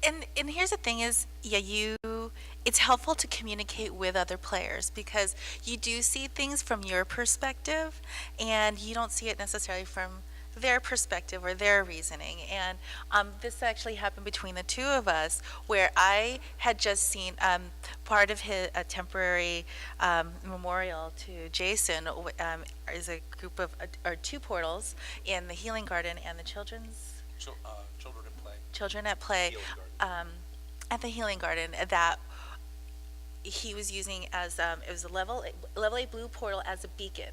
and here's the thing is, it's helpful to communicate with other players because you do see things from your perspective and you don't see it necessarily from their perspective or their reasoning. And this actually happened between the two of us, where I had just seen part of a temporary memorial to Jason is a group of, or two portals in the Healing Garden and the Children in play. Children at Play Healing Garden. at the Healing Garden that he was using as, it was a level 8 blue portal as a beacon.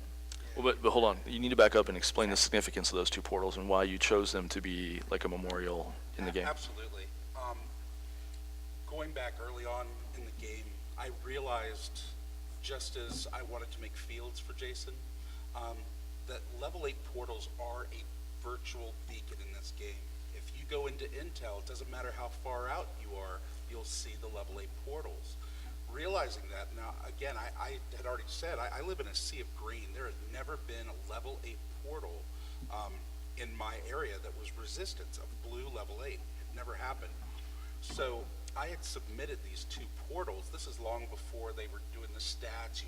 Well, but hold on. You need to back up and explain the significance of those two portals and why you chose them to be like a memorial in the game. Absolutely. Going back early on in the game, I realized, just as I wanted to make fields for Jason, that level 8 portals are a virtual beacon in this game. If you go into Intel, it doesn't matter how far out you are, you'll see the level 8 portals. Realizing that, now again, I had already said, I live in a sea of green. There has never been a level 8 portal in my area that was resistance of blue level 8. It never happened. So I had submitted these two portals. This is long before they were doing the stats.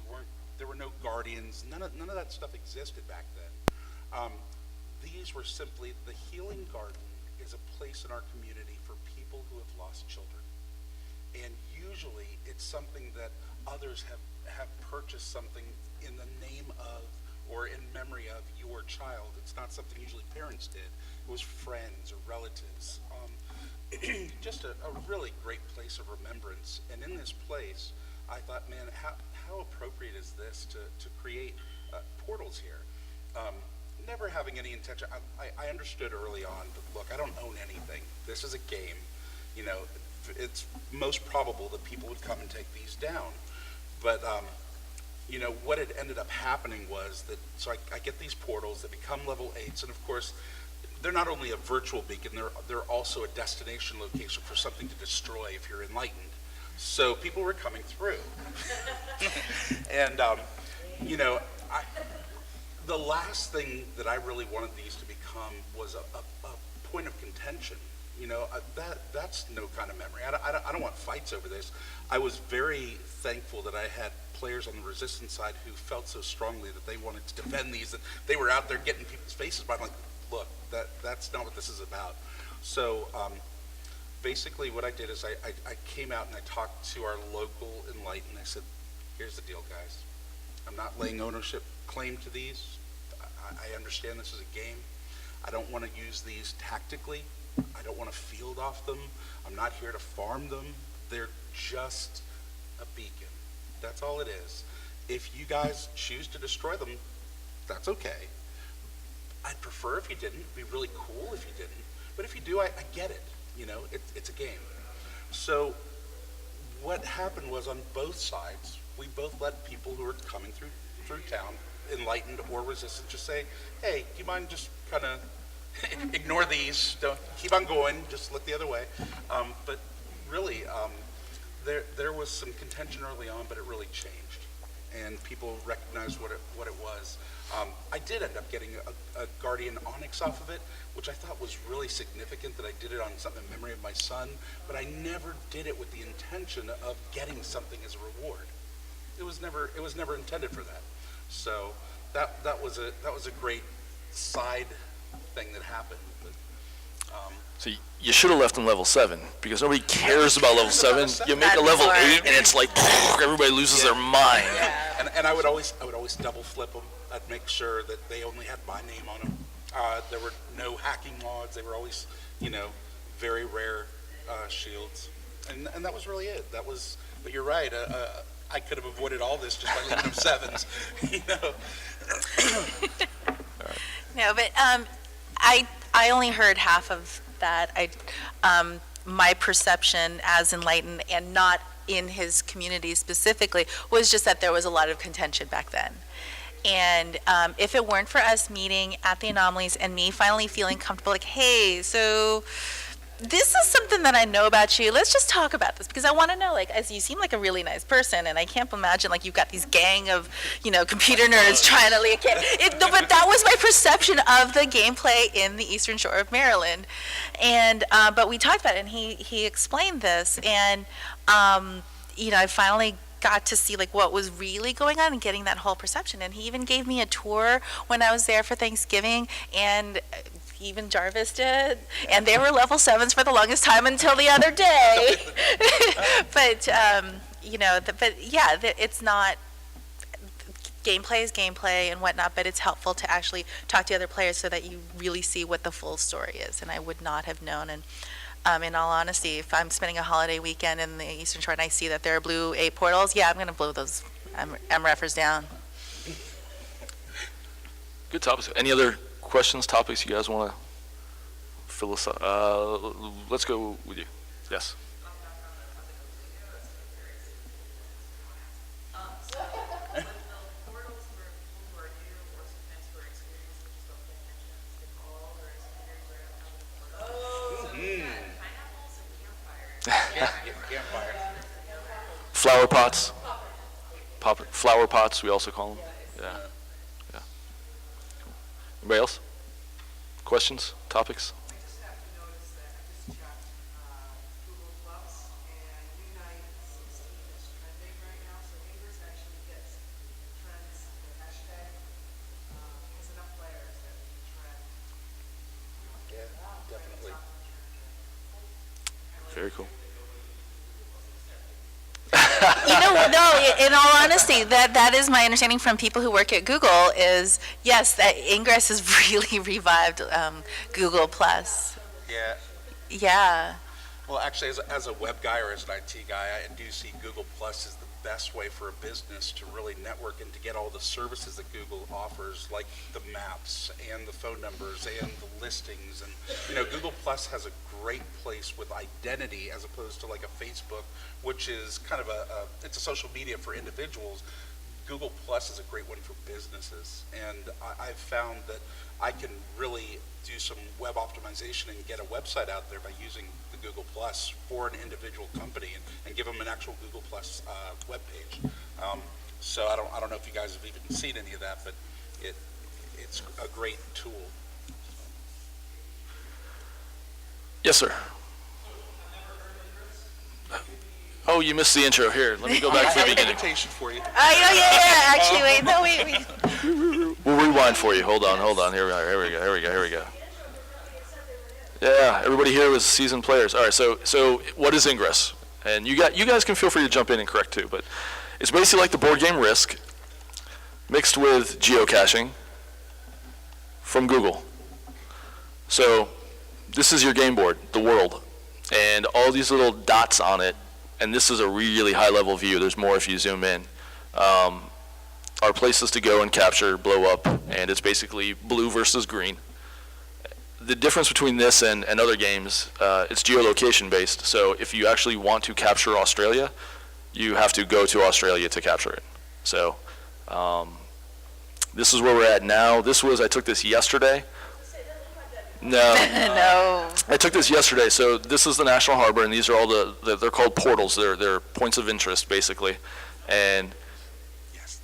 There were no guardians. None of that stuff existed back then. These were simply, the Healing Garden is a place in our community for people who have lost children. And usually it's something that others have purchased something in the name of or in memory of your child. It's not something usually parents did. It was friends or relatives. Just a really great place of remembrance. And in this place, I thought, man, how appropriate is this to create portals here? Never having any intention. I understood early on, but look, I don't own anything. This is a game. You know, it's most probable that people would come and take these down. But, you know, what had ended up happening was that, so I get these portals that become level 8s, and of course, they're not only a virtual beacon, they're also a destination location for something to destroy if you're enlightened. So people were coming through. And, you know, the last thing that I really wanted these to become was a point of contention. You know, that's no kind of memory. I don't want fights over this. I was very thankful that I had players on the resistance side who felt so strongly that they wanted to defend these, that they were out there getting people's faces. But I'm like, look, that's not what this is about. So basically what I did is I came out and I talked to our local Enlightened. I said, here's the deal, guys. I'm not laying ownership claim to these. I understand this is a game. I don't want to use these tactically. I don't want to field off them. I'm not here to farm them. They're just a beacon. That's all it is. If you guys choose to destroy them, that's okay. I'd prefer if you didn't. It'd be really cool if you didn't. But if you do, I get it. You know, it's a game. So what happened was on both sides, we both let people who were coming through town, enlightened or resistant, just say, hey, do you mind just kind of ignore these, don't keep on going, just look the other way. But really, there was some contention early on, but it really changed, and people recognized what it was. I did end up getting a Guardian Onyx off of it, which I thought was really significant that I did it on something in memory of my son, but I never did it with the intention of getting something as a reward. It was never intended for that. So that was a great side thing that happened. But, So you should have left them level 7 because nobody cares about level 7. You make a That's level hard. 8 and it's like everybody loses their mind. and I would always double flip them. I'd make sure that they only had my name on them. There were no hacking mods. They were always, you know, very rare shields, and that was really it. That was. But you're right. I could have avoided all this just by leaving them 7s. You know. No, but I only heard half of that. My perception as Enlightened and not in his community specifically was just that there was a lot of contention back then. And if it weren't for us meeting at the Anomalies and me finally feeling comfortable, like, hey, so this is something that I know about you. Let's just talk about this because I want to know, like, as you seem like a really nice person, and I can't imagine, like, you've got these gang of, you know, computer nerds trying to, like, no, but that was my perception of the gameplay in the Eastern Shore of Maryland. And, but we talked about it, and he explained this, and, you know, I finally got to see like what was really going on and getting that whole perception. And he even gave me a tour when I was there for Thanksgiving, and even Jarvis did, and they were level 7s for the longest time until the other day. But it's not. Gameplay is gameplay and whatnot, but it's helpful to actually talk to other players so that you really see what the full story is. And I would not have known. And in all honesty, if I'm spending a holiday weekend in the Eastern Shore and I see that there are blue 8 portals, yeah, I'm going to blow those MRFers down. Good topics. Any other questions, topics you guys want to fill us up? Let's go with you. Yes. Flower pots. Flower pots, we also call them. Yeah. Yeah. Cool. Anybody else? Questions? Topics? I just have to notice that I just checked Google Plus, and Unite 16 is trending right now, so Ingress actually gets trends, the hashtag, has enough players that we can trend. Yeah, definitely. Very cool. No, in all honesty, that is my understanding from people who work at Google is, yes, that Ingress has really revived Google Plus. Yeah. Yeah. Well, actually, as a web guy or as an IT guy, I do see Google Plus as the best way for a business to really network and to get all the services that Google offers, like the maps and the phone numbers and the listings. And, Google Plus has a great place with identity as opposed to like a Facebook, which is kind of it's a social media for individuals. Google Plus is a great one for businesses. And I've found that I can really do some web optimization and get a website out there by using the Google Plus for an individual company and give them an actual Google Plus web page. So I don't know if you guys have even seen any of that, but it's a great tool. Yes, sir. Oh, you missed the intro. Here, let me go back to the beginning. Invitation for you. Yeah. Actually, wait. No, wait. We'll rewind for you. Hold on. Here we go. Yeah, everybody here was seasoned players. All right, so what is Ingress? And you guys can feel free to jump in and correct too, but it's basically like the board game Risk mixed with geocaching from Google. So this is your game board, the world, and all these little dots on it, and this is a really high level view. There's more if you zoom in. Are places to go and capture, blow up, and it's basically blue versus green. The difference between this and other games, it's geolocation based. So if you actually want to capture Australia, you have to go to Australia to capture it. So this is where we're at now. I took this yesterday. No. No. I took this yesterday. So this is the National Harbor, and these are all they're called portals. They're points of interest, basically. And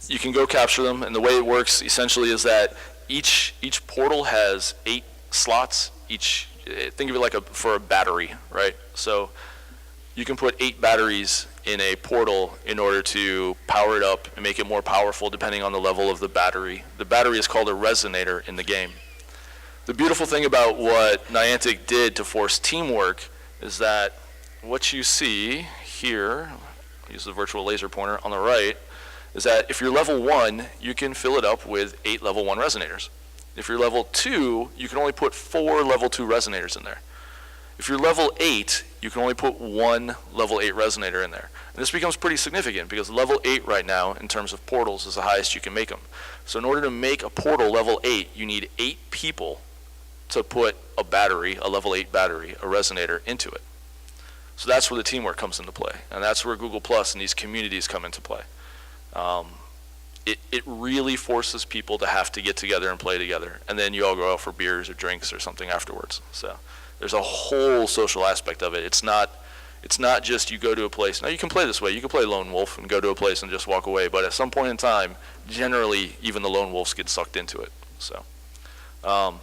you can go capture them, and the way it works essentially is that each portal has 8 slots. Think of it like for a battery, right? So you can put 8 batteries in a portal in order to power it up and make it more powerful depending on the level of the battery. The battery is called a resonator in the game. The beautiful thing about what Niantic did to force teamwork is that what you see here, I'll use the virtual laser pointer on the right, is that if you're level 1, you can fill it up with 8 level 1 resonators. If you're level 2, you can only put 4 level 2 resonators in there. If you're level 8, you can only put 1 level 8 resonator in there. And this becomes pretty significant because level 8 right now, in terms of portals, is the highest you can make them. So in order to make a portal level 8, you need 8 people to put a battery, a level 8 battery, a resonator, into it. So that's where the teamwork comes into play. And that's where Google Plus and these communities come into play. It really forces people to have to get together and play together. And then you all go out for beers or drinks or something afterwards. So there's a whole social aspect of it. It's not just you go to a place. Now you can play this way. You can play Lone Wolf and go to a place and just walk away. But at some point in time, generally, even the Lone Wolves get sucked into it. So, and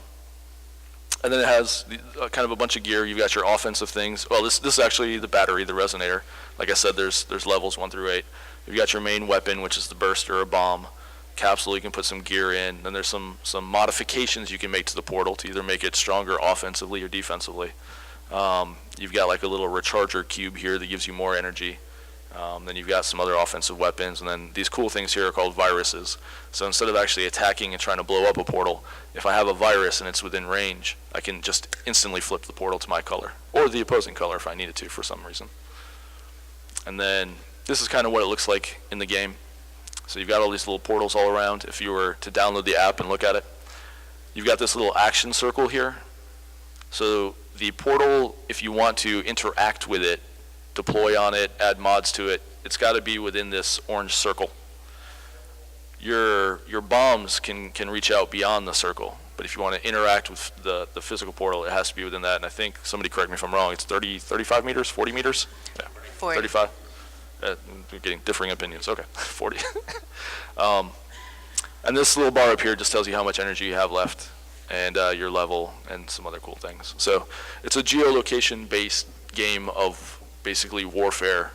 then it has kind of a bunch of gear. You've got your offensive things. Well, this is actually the battery, the resonator. Like I said, there's levels 1 through 8. You've got your main weapon, which is the burster or bomb. Capsule, you can put some gear in. Then there's some modifications you can make to the portal to either make it stronger offensively or defensively. You've got like a little recharger cube here that gives you more energy. Then you've got some other offensive weapons, and then these cool things here are called viruses. So instead of actually attacking and trying to blow up a portal, if I have a virus and it's within range, I can just instantly flip the portal to my color, or the opposing color if I needed to for some reason. And then this is kind of what it looks like in the game. So you've got all these little portals all around. If you were to download the app and look at it, you've got this little action circle here. So the portal, if you want to interact with it, deploy on it, add mods to it, it's got to be within this orange circle. Your bombs can reach out beyond the circle, but if you want to interact with the physical portal, it has to be within that. And I think, somebody correct me if I'm wrong, it's 35 meters, 40 meters? Yeah, 40. 35? We're getting differing opinions. Okay, 40. And this little bar up here just tells you how much energy you have left, and your level, and some other cool things. So it's a geolocation-based game of basically warfare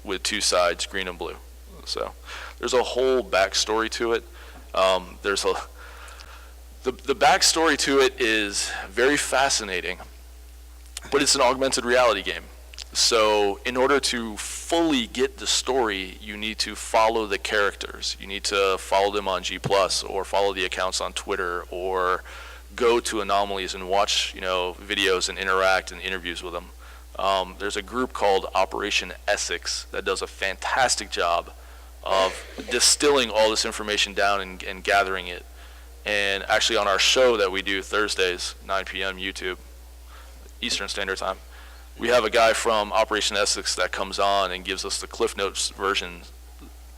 with two sides, green and blue. So there's a whole backstory to it. The backstory to it is very fascinating, but it's an augmented reality game. So in order to fully get the story, you need to follow the characters. You need to follow them on G+, or follow the accounts on Twitter, or go to anomalies and watch, videos and interact and interviews with them. There's a group called Operation Essex that does a fantastic job of distilling all this information down and gathering it. And actually on our show that we do Thursdays, 9 p.m. YouTube, Eastern Standard Time, we have a guy from Operation Essex that comes on and gives us the Cliff Notes version.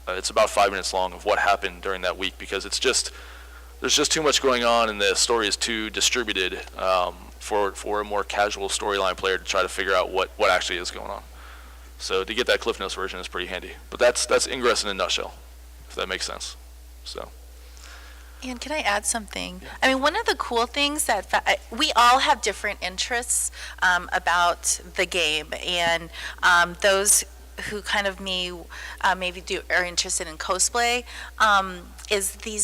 It's about 5 minutes long of what happened during that week, because there's just too much going on, and the story is too distributed for a more casual storyline player to try to figure out what actually is going on. So to get that Cliff Notes version is pretty handy. But that's Ingress in a nutshell, if that makes sense. So. And can I add something? I mean, one of the cool things that we all have different interests about the game, and those who kind of maybe are interested in cosplay,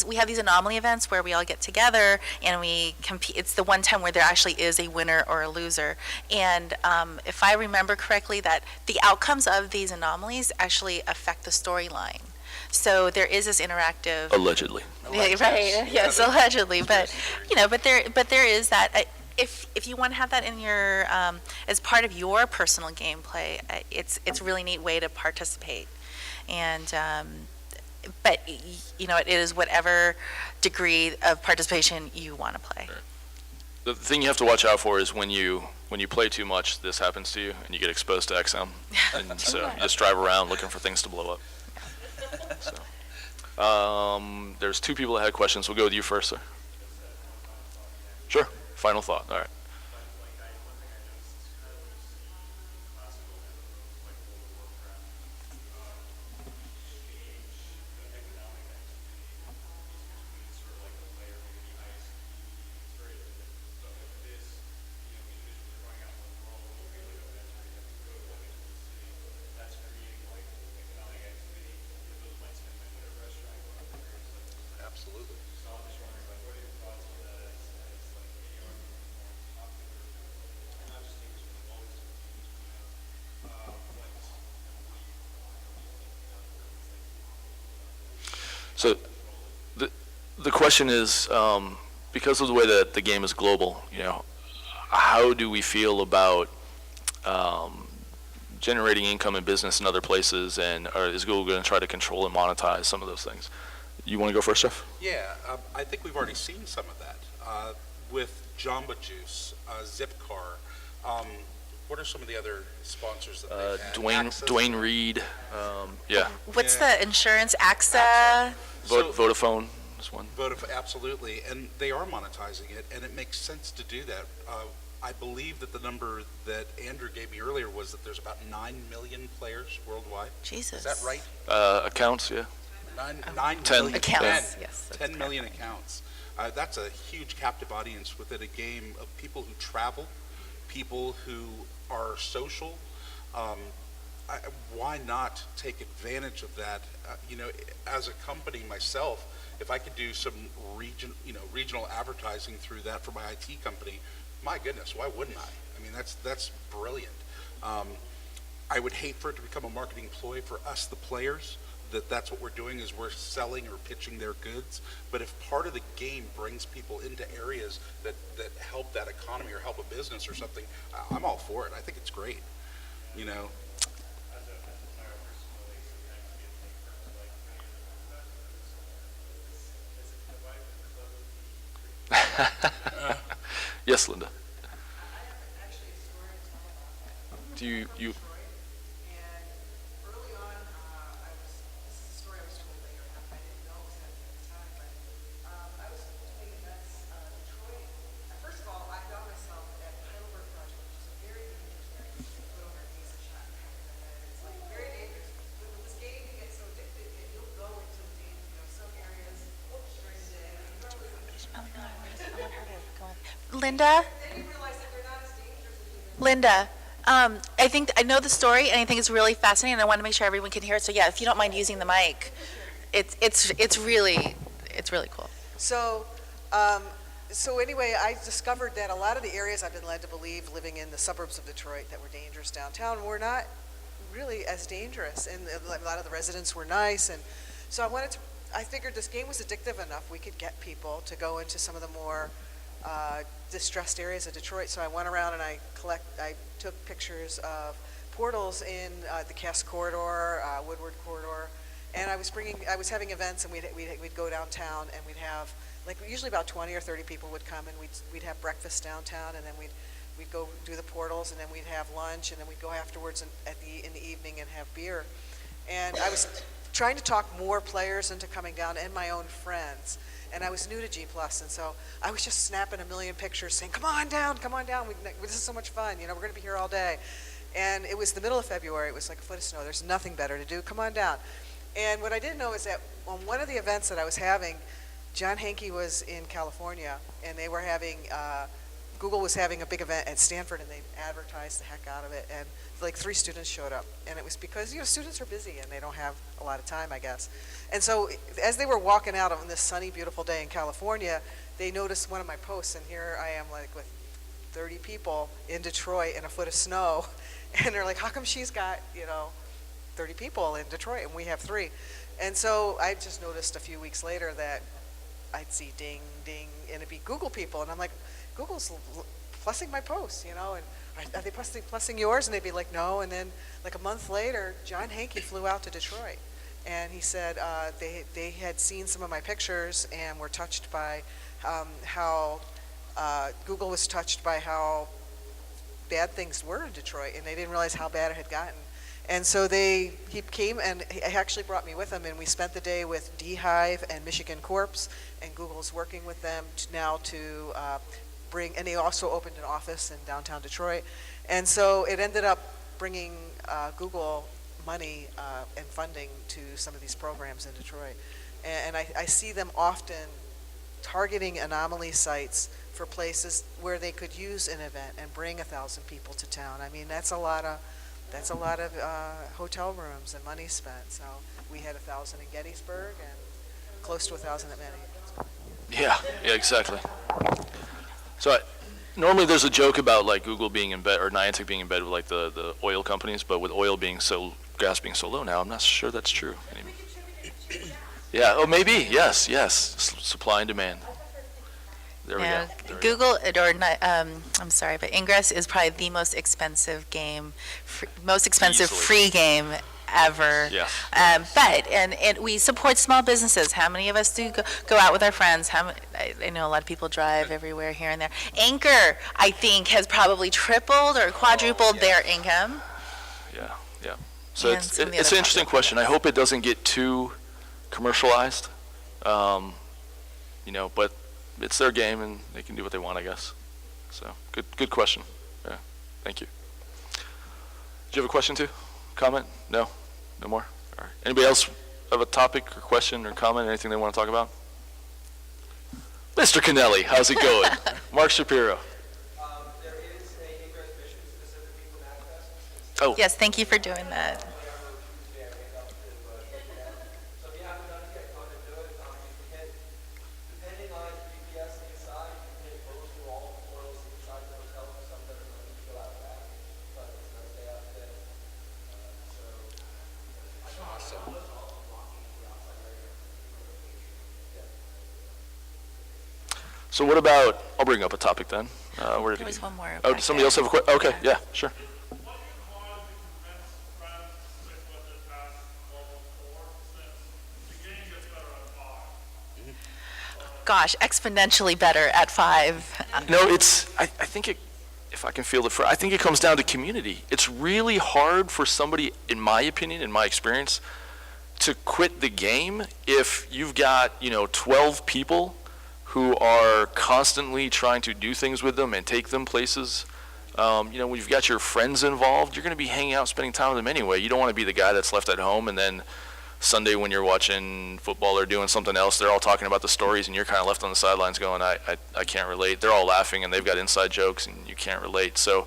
we have these anomaly events where we all get together and we compete. It's the one time where there actually is a winner or a loser. And if I remember correctly, that the outcomes of these anomalies actually affect the storyline. So there is this interactive. Allegedly. Yeah, right. Yes, allegedly. But there is that. If you want to have that in your as part of your personal gameplay, it's a really neat way to participate. And but it is whatever degree of participation you want to play. The thing you have to watch out for is when you play too much, this happens to you and you get exposed to XM, and so you just drive around looking for things to blow up. So, there's two people that had questions. We'll go with you first, sir. Sure. Final thought. All right. Absolutely. So the question is, because of the way that the game is global, how do we feel about generating income in business in other places, and is Google going to try to control and monetize some of those things? You want to go first, Jeff? Yeah, I think we've already seen some of that with Jamba Juice, Zipcar. What are some of the other sponsors that they have? Dwayne Reed, yeah. What's the insurance? AXA? Vodafone is one. Vodafone, absolutely, and they are monetizing it, and it makes sense to do that. I believe that the number that Andrew gave me earlier was that there's about 9 million players worldwide. Jesus. Is that right? Accounts, yeah. 9 10 million. accounts. Yes, that's 10 million accounts. That's a huge captive audience within a game of people who travel, people who are social. I, why not take advantage of that? You know, as a company myself, if I could do some regional advertising through that for my IT company, my goodness, why wouldn't I? I mean, that's brilliant. I would hate for it to become a marketing ploy for us, the players, that's what we're doing is we're selling or pitching their goods. But if part of the game brings people into areas that help that economy or help a business or something, I'm all for it. I think it's great, you know. Yes, Linda. Actually, a story to tell about that. Do you And early on, this is a story I was told later, I didn't know it was happening at the time, but I was doing events in Detroit. First of all, I found myself at the Heidelberg Project, which is a very dangerous area. You can put on our knees and shot in the back of the head. It's like very dangerous. But with this game, you get so addicted, and you'll go into the some areas during the day. You probably wouldn't. Oh, no, I want her to go on. Linda? Then you realize that they're not as dangerous as you think. Linda, I know the story, and I think it's really fascinating, and I want to make sure everyone can hear it. So yeah, if you don't mind using the mic, it's really cool. So, so anyway, I discovered that a lot of the areas I've been led to believe living in the suburbs of Detroit that were dangerous downtown were not really as dangerous, and a lot of the residents were nice, and so I figured this game was addictive enough we could get people to go into some of the more distressed areas of Detroit. So I went around and I took pictures of portals in the Cass Corridor, Woodward Corridor, and I was having events, and we'd go downtown, and we'd have usually about 20 or 30 people would come, and we'd have breakfast downtown, and then we'd go do the portals, and then we'd have lunch, and then we'd go afterwards in the evening and have beer. And I was trying to talk more players into coming down, and my own friends. And I was new to G+, and so I was just snapping a million pictures saying, come on down, this is so much fun, we're going to be here all day. And it was the middle of February, it was like a foot of snow, there's nothing better to do, come on down. And what I didn't know is that on one of the events that I was having, John Hankey was in California, and they were having, Google was having a big event at Stanford, and they advertised the heck out of it, and like 3 students showed up. And it was because, students are busy, and they don't have a lot of time, I guess. And so as they were walking out on this sunny, beautiful day in California, they noticed one of my posts, and here I am with 30 people in Detroit in a foot of snow, and they're like, how come she's got, 30 people in Detroit, and we have 3? And so I just noticed a few weeks later that I'd see ding, ding, and it'd be Google people, and I'm like, Google's blessing my posts, and are they blessing yours? And they'd be like, no. And then like a month later, John Hankey flew out to Detroit, and he said they had seen some of my pictures and were touched by how Google was touched by how bad things were in Detroit, and they didn't realize how bad it had gotten. And so he came, and he actually brought me with him, and we spent the day with D-Hive and Michigan Corps, and Google's working with them now to bring, and they also opened an office in downtown Detroit. And so it ended up bringing Google money and funding to some of these programs in Detroit. And I see them often targeting anomaly sites for places where they could use an event and bring 1,000 people to town. I mean, that's a lot of hotel rooms and money spent. So we had 1,000 in Gettysburg and close to 1,000 at Manny. Yeah, exactly. So normally there's a joke about like Google being in bed or Niantic being in bed with like the oil companies, but with gas being so low now, I'm not sure that's true anymore. Yeah, oh maybe, yes, supply and demand. There we Yeah, go. Google, I'm sorry, but Ingress is probably the most expensive Easily. free game ever. Yeah. But we support small businesses. How many of us do go out with our friends? I know a lot of people drive everywhere here and there. Anchor, I think, has probably tripled or quadrupled their income. Yeah. So And it's some of the an other interesting popular question. I hope it doesn't get too commercialized, but it's their game and they can do what they want, I guess. So good question. Yeah, thank you. Do you have a question too? Comment? No more? All right. Anybody else have a topic or question or comment, anything they want to talk about? Mr. Kennelly, how's it going? Mark Shapiro. There is a Ingress mission specifically for MAGFest. Oh. Yes, thank you for doing that. So if you haven't done it yet, go ahead and do it. You can hit, depending on GPS inside, you can hit most or all portals inside the hotel. Some that are going to go out back, but it's nice day out today. So what about, I'll bring up a topic then. Where did There it was go? one more. Oh, back does somebody there. else have a question? Okay, yeah, sure. What do you want to convince friends to stick with it past level 4, since the game gets better at 5? Gosh, exponentially better at 5. No, I think it, if I can feel I think it comes down to community. It's really hard for somebody, in my opinion, in my experience, to quit the game if you've got, 12 people who are constantly trying to do things with them and take them places. When you've got your friends involved, you're going to be hanging out, spending time with them anyway. You don't want to be the guy that's left at home and then Sunday when you're watching football or doing something else, they're all talking about the stories and you're kind of left on the sidelines going, I can't relate. They're all laughing and they've got inside jokes and you can't relate. So,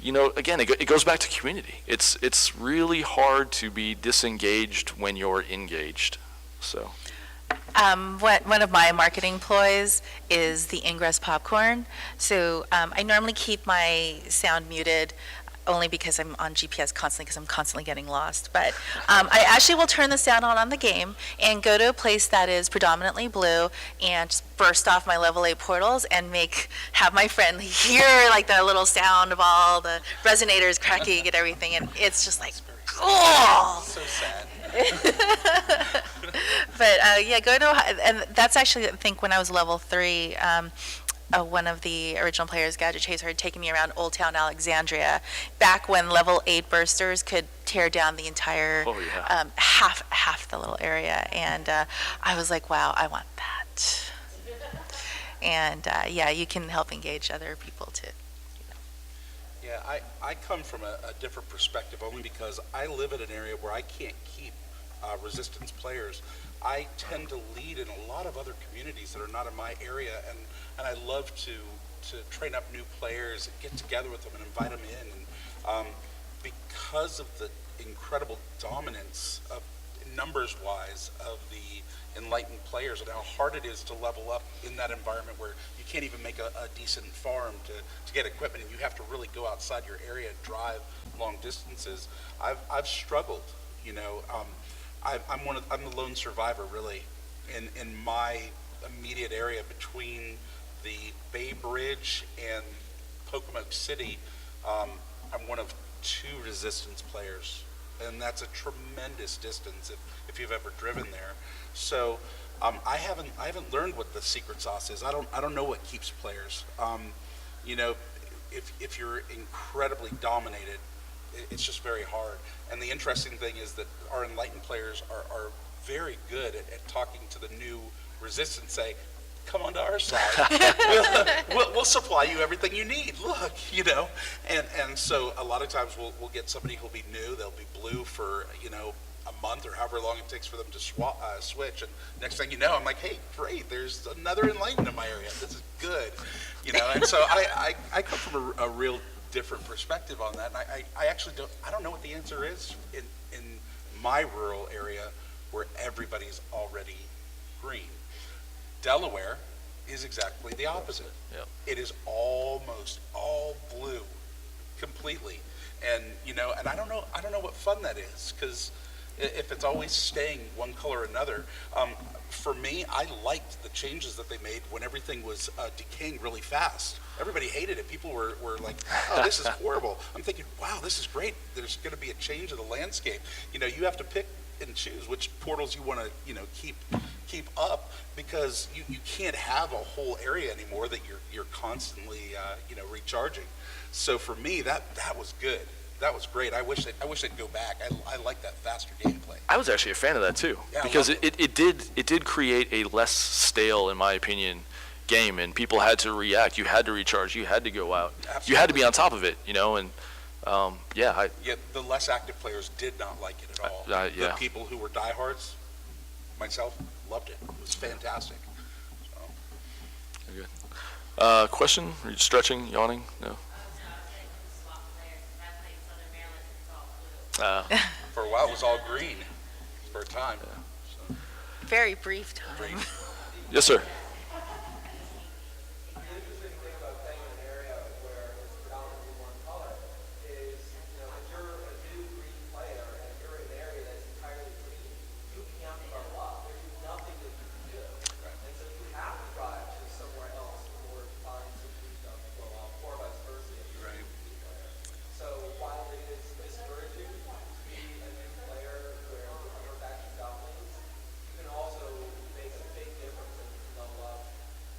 again, it goes back to community. It's really hard to be disengaged when you're engaged. So. One of my marketing ploys is the Ingress popcorn. So I normally keep my sound muted only because I'm on GPS constantly because I'm constantly getting lost. But I actually will turn the sound on the game and go to a place that is predominantly blue and just burst off my level 8 portals and have my friend hear like the little sound of all the resonators cracking and everything. And it's just like, oh! So sad. But yeah, and that's actually, I think, when I was level 3, one of the original players, Gadget Chaser, had taken me around Old Town Alexandria, back when level 8 bursters could tear down the entire half the little area, and I was like, wow, I want that. And yeah, you can help engage other people too. Yeah, I come from a different perspective only because I live in an area where I can't keep resistance players. I tend to lead in a lot of other communities that are not in my area, and I love to train up new players, and get together with them and invite them in. And because of the incredible dominance of numbers-wise of the enlightened players and how hard it is to level up in that environment where you can't even make a decent farm to get equipment and you have to really go outside your area and drive long distances, I've struggled. I'm the lone survivor really in my immediate area between the Bay Bridge and Pocomoke City. I'm one of 2 resistance players, and that's a tremendous distance if you've ever driven there. So I haven't learned what the secret sauce is. I don't know what keeps players. If you're incredibly dominated, it's just very hard. And the interesting thing is that our enlightened players are very good at talking to the new resistance, say, come onto our side. we'll supply you everything you need. Look, and so a lot of times we'll get somebody who'll be new. They'll be blue for a month or however long it takes for them to switch. And next thing you know, I'm like, hey, great, there's another enlightened in my area. This is good, And so I come from a real different perspective on that. And I actually don't know what the answer is in my rural area where everybody's already green. Delaware is exactly the opposite. Yep. It is almost all blue, completely, and and I don't know what fun that is, because if it's always staying one color or another. For me, I liked the changes that they made when everything was decaying really fast. Everybody hated it. People were like, oh, this is horrible. I'm thinking, wow, this is great. There's going to be a change of the landscape. You have to pick and choose which portals you want to keep up, because you can't have a whole area anymore that you're constantly recharging. So for me, that was good. That was great. I wish they'd go back. I like that faster gameplay. I was actually a fan of that too, Yeah, because I love it did create a less stale, in my opinion, game, and people had to react. You had to recharge. You had to go out. Absolutely. You had to be on top of it, and yeah. The less active players did not like it at all. Yeah. The people who were diehards, myself, loved it. It was fantastic. So. Good. Question? Are you stretching, yawning? No. For a while, it was all green for a time. So. Very brief time. Yes, sir. The interesting thing about playing in an area where it's predominantly one color is, if you're a new green player and you're in an area that's entirely green, you can't level up. There's nothing that you can do. And so you have to drive to somewhere else in order to find some new stuff to go up, or vice versa if you're a new green player. So while it is discouraging to be a new player where you're actually dumplings, you can also make a big difference and you can level up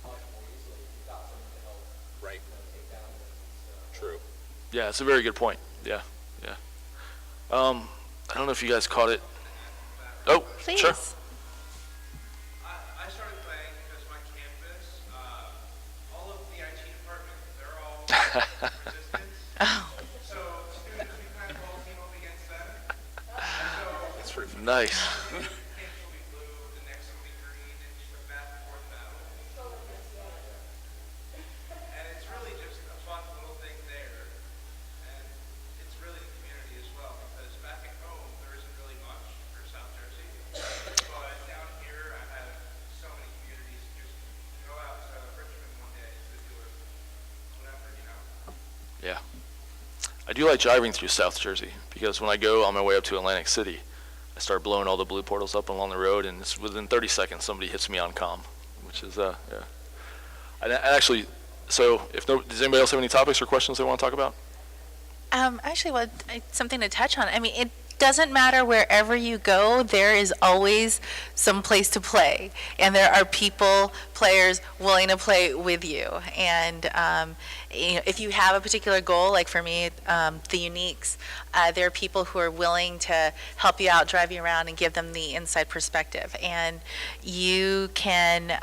much more easily if you've got someone to help Right. take down things. True. Yeah, it's a very good point. Yeah, yeah. I don't know if you guys caught it. Oh, Please. sure. I started playing because my campus, all of the IT department, they're all resistance. Oh, So students, we kind of all team up against them. And so That's pretty fun. Nice. campus will be blue, the next will be green, and just a back and forth battle. And it's really just a fun little thing there. And it's really the community as well, because back at home, there isn't really much for South Jersey. But down here, I have so many communities. Just go out to Richmond one day to do it, whatever. Yeah. I do like driving through South Jersey because when I go on my way up to Atlantic City, I start blowing all the blue portals up along the road, and it's within 30 seconds somebody hits me on comm, which is yeah. And actually, so does anybody else have any topics or questions they want to talk about? actually, something to touch on. I mean, it doesn't matter wherever you go, there is always some place to play. And there are players willing to play with you. And if you have a particular goal, like for me, the Uniques, there are people who are willing to help you out, drive you around, and give them the inside perspective. And you can,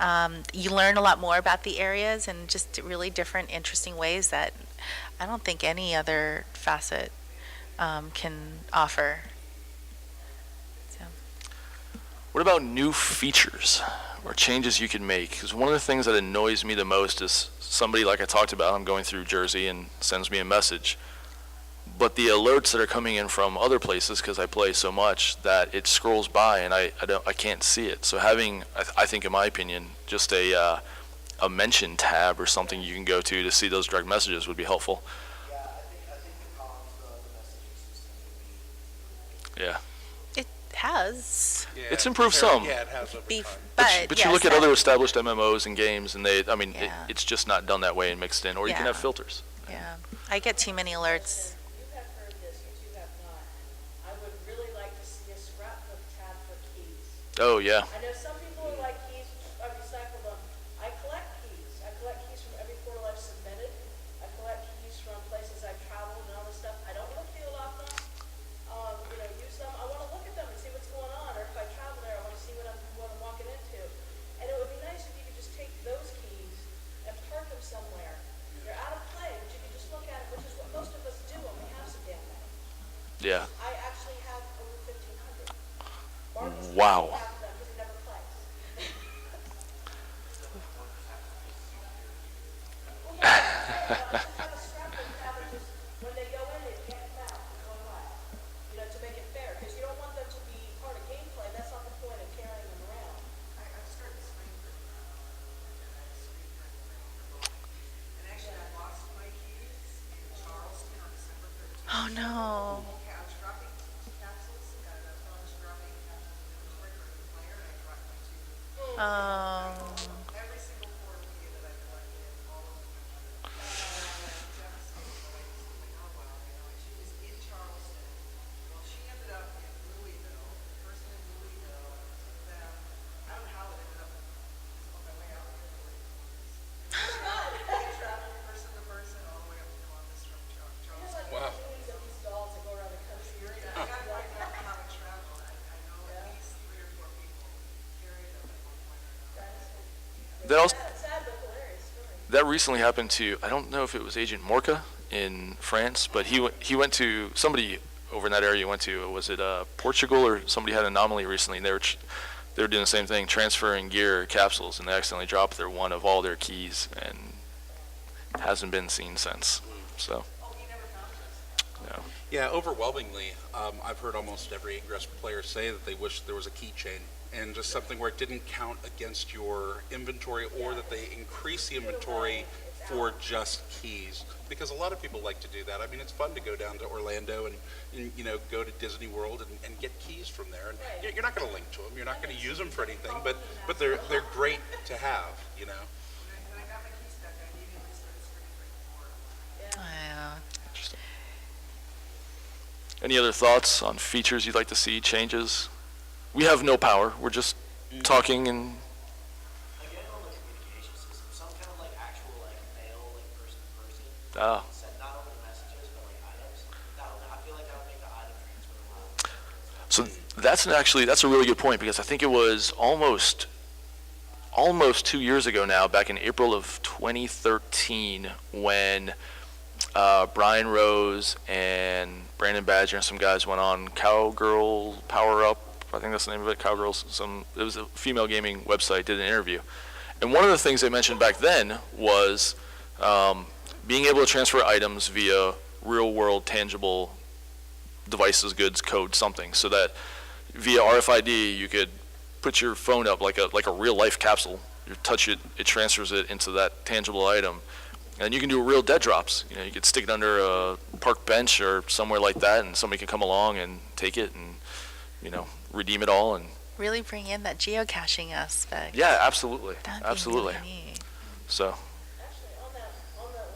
you learn a lot more about the areas and just really different, interesting ways that I don't think any other facet can offer. So. What about new features or changes you can make? Because one of the things that annoys me the most is somebody, like I talked about, I'm going through Jersey and sends me a message, but the alerts that are coming in from other places, because I play so much, that it scrolls by and I can't see it. So having, I think in my opinion, just a mention tab or something you can go to see those direct messages would be helpful. Yeah, I think the columns, the messaging system would be. Yeah. It has. Yeah, It's improved some. Yeah, it has over Beef, time. but But you yes, look at that- other established MMOs and games, and Yeah. it's just not done that way and mixed in. Or you can Yeah. have filters. Yeah, I get too many alerts. You have heard this, you two have not. I would really like to see a scrapbook tab for keys. Oh, yeah. I know some people who like keys, I recycle them. I collect keys. I collect keys from every portal I've submitted. I collect keys from places I've traveled and all this stuff. I don't look feel off them, use them. I want to look at them and see what's going on, or if I travel there, I want to see what I'm walking into. And it would be nice if you could just take those keys and park them somewhere. They're out of play, but you can just look at it, which is what most of us do when we have some damn thing. Yeah. I actually have over 1,500. Marcus Wow. has half of them because he never plays. Well, yeah, just have a scrapbook tab and just, when they go in, they can't come out and go away. To make it fair, because you don't want them to be part of gameplay. That's not the point of carrying them around. I started screen printing, and I screen printed and actually I lost my keys in Charleston on December 13th. Oh, no. Okay, I was dropping capsules, I was dropping capsules in inventory for the player, and I dropped my two. Oh, Every single portal key that I collected, all of them. Devastated, but I just was like, oh wow, and she was in Charleston. Well, she ended up in Louisville, the person in Louisville took them, I don't know how it ended up on my way out here. They traveled person to person all the way up to Columbus from Charleston. Wow. Millions of these dolls that go around the country. I got to find out how to travel. I know at least 3 or 4 people carried them at one point or another. That also, Sad but hilarious story. that recently happened to, I don't know if it was Agent Morca in France, but he went to, somebody over in that area went to, was it Portugal, or somebody had an anomaly recently, and they were doing the same thing, transferring gear capsules, and they accidentally dropped one of all their keys, and hasn't been seen since. So, Oh, he never found us. yeah. Yeah, overwhelmingly, I've heard almost every Ingress player say that they wish there was a keychain and just something where it didn't count against your inventory, or that they increase the inventory for just keys. Because a lot of people like to do that. I mean, it's fun to go down to Orlando and go to Disney World and get keys from there. And you're not going to link to them. You're not going to use them for anything, but they're great to have. When I got my keys back, I immediately started screaming for more. Yeah. Any other thoughts on features you'd like to see, changes? We have no power. We're just talking and Again, on the communication system, some kind of like actual like mail, like person to person, send not only messages but like items. I feel like that would make the item transfer a lot. so that's a really good point, because I think it was almost 2 years ago now, back in April of 2013, when Brian Rose and Brandon Badger and some guys went on Cowgirl Power Up. I think that's the name of it, Cowgirls. It was a female gaming website, did an interview. And one of the things they mentioned back then was being able to transfer items via real world tangible devices, goods, code, something, so that via RFID you could put your phone up like a real life capsule. You touch it, it transfers it into that tangible item. And you can do real dead drops. You could stick it under a park bench or somewhere like that, and somebody can come along and take it and, redeem it all. And Really bring in that geocaching aspect. yeah, absolutely, That'd be absolutely. really neat. So Actually, on that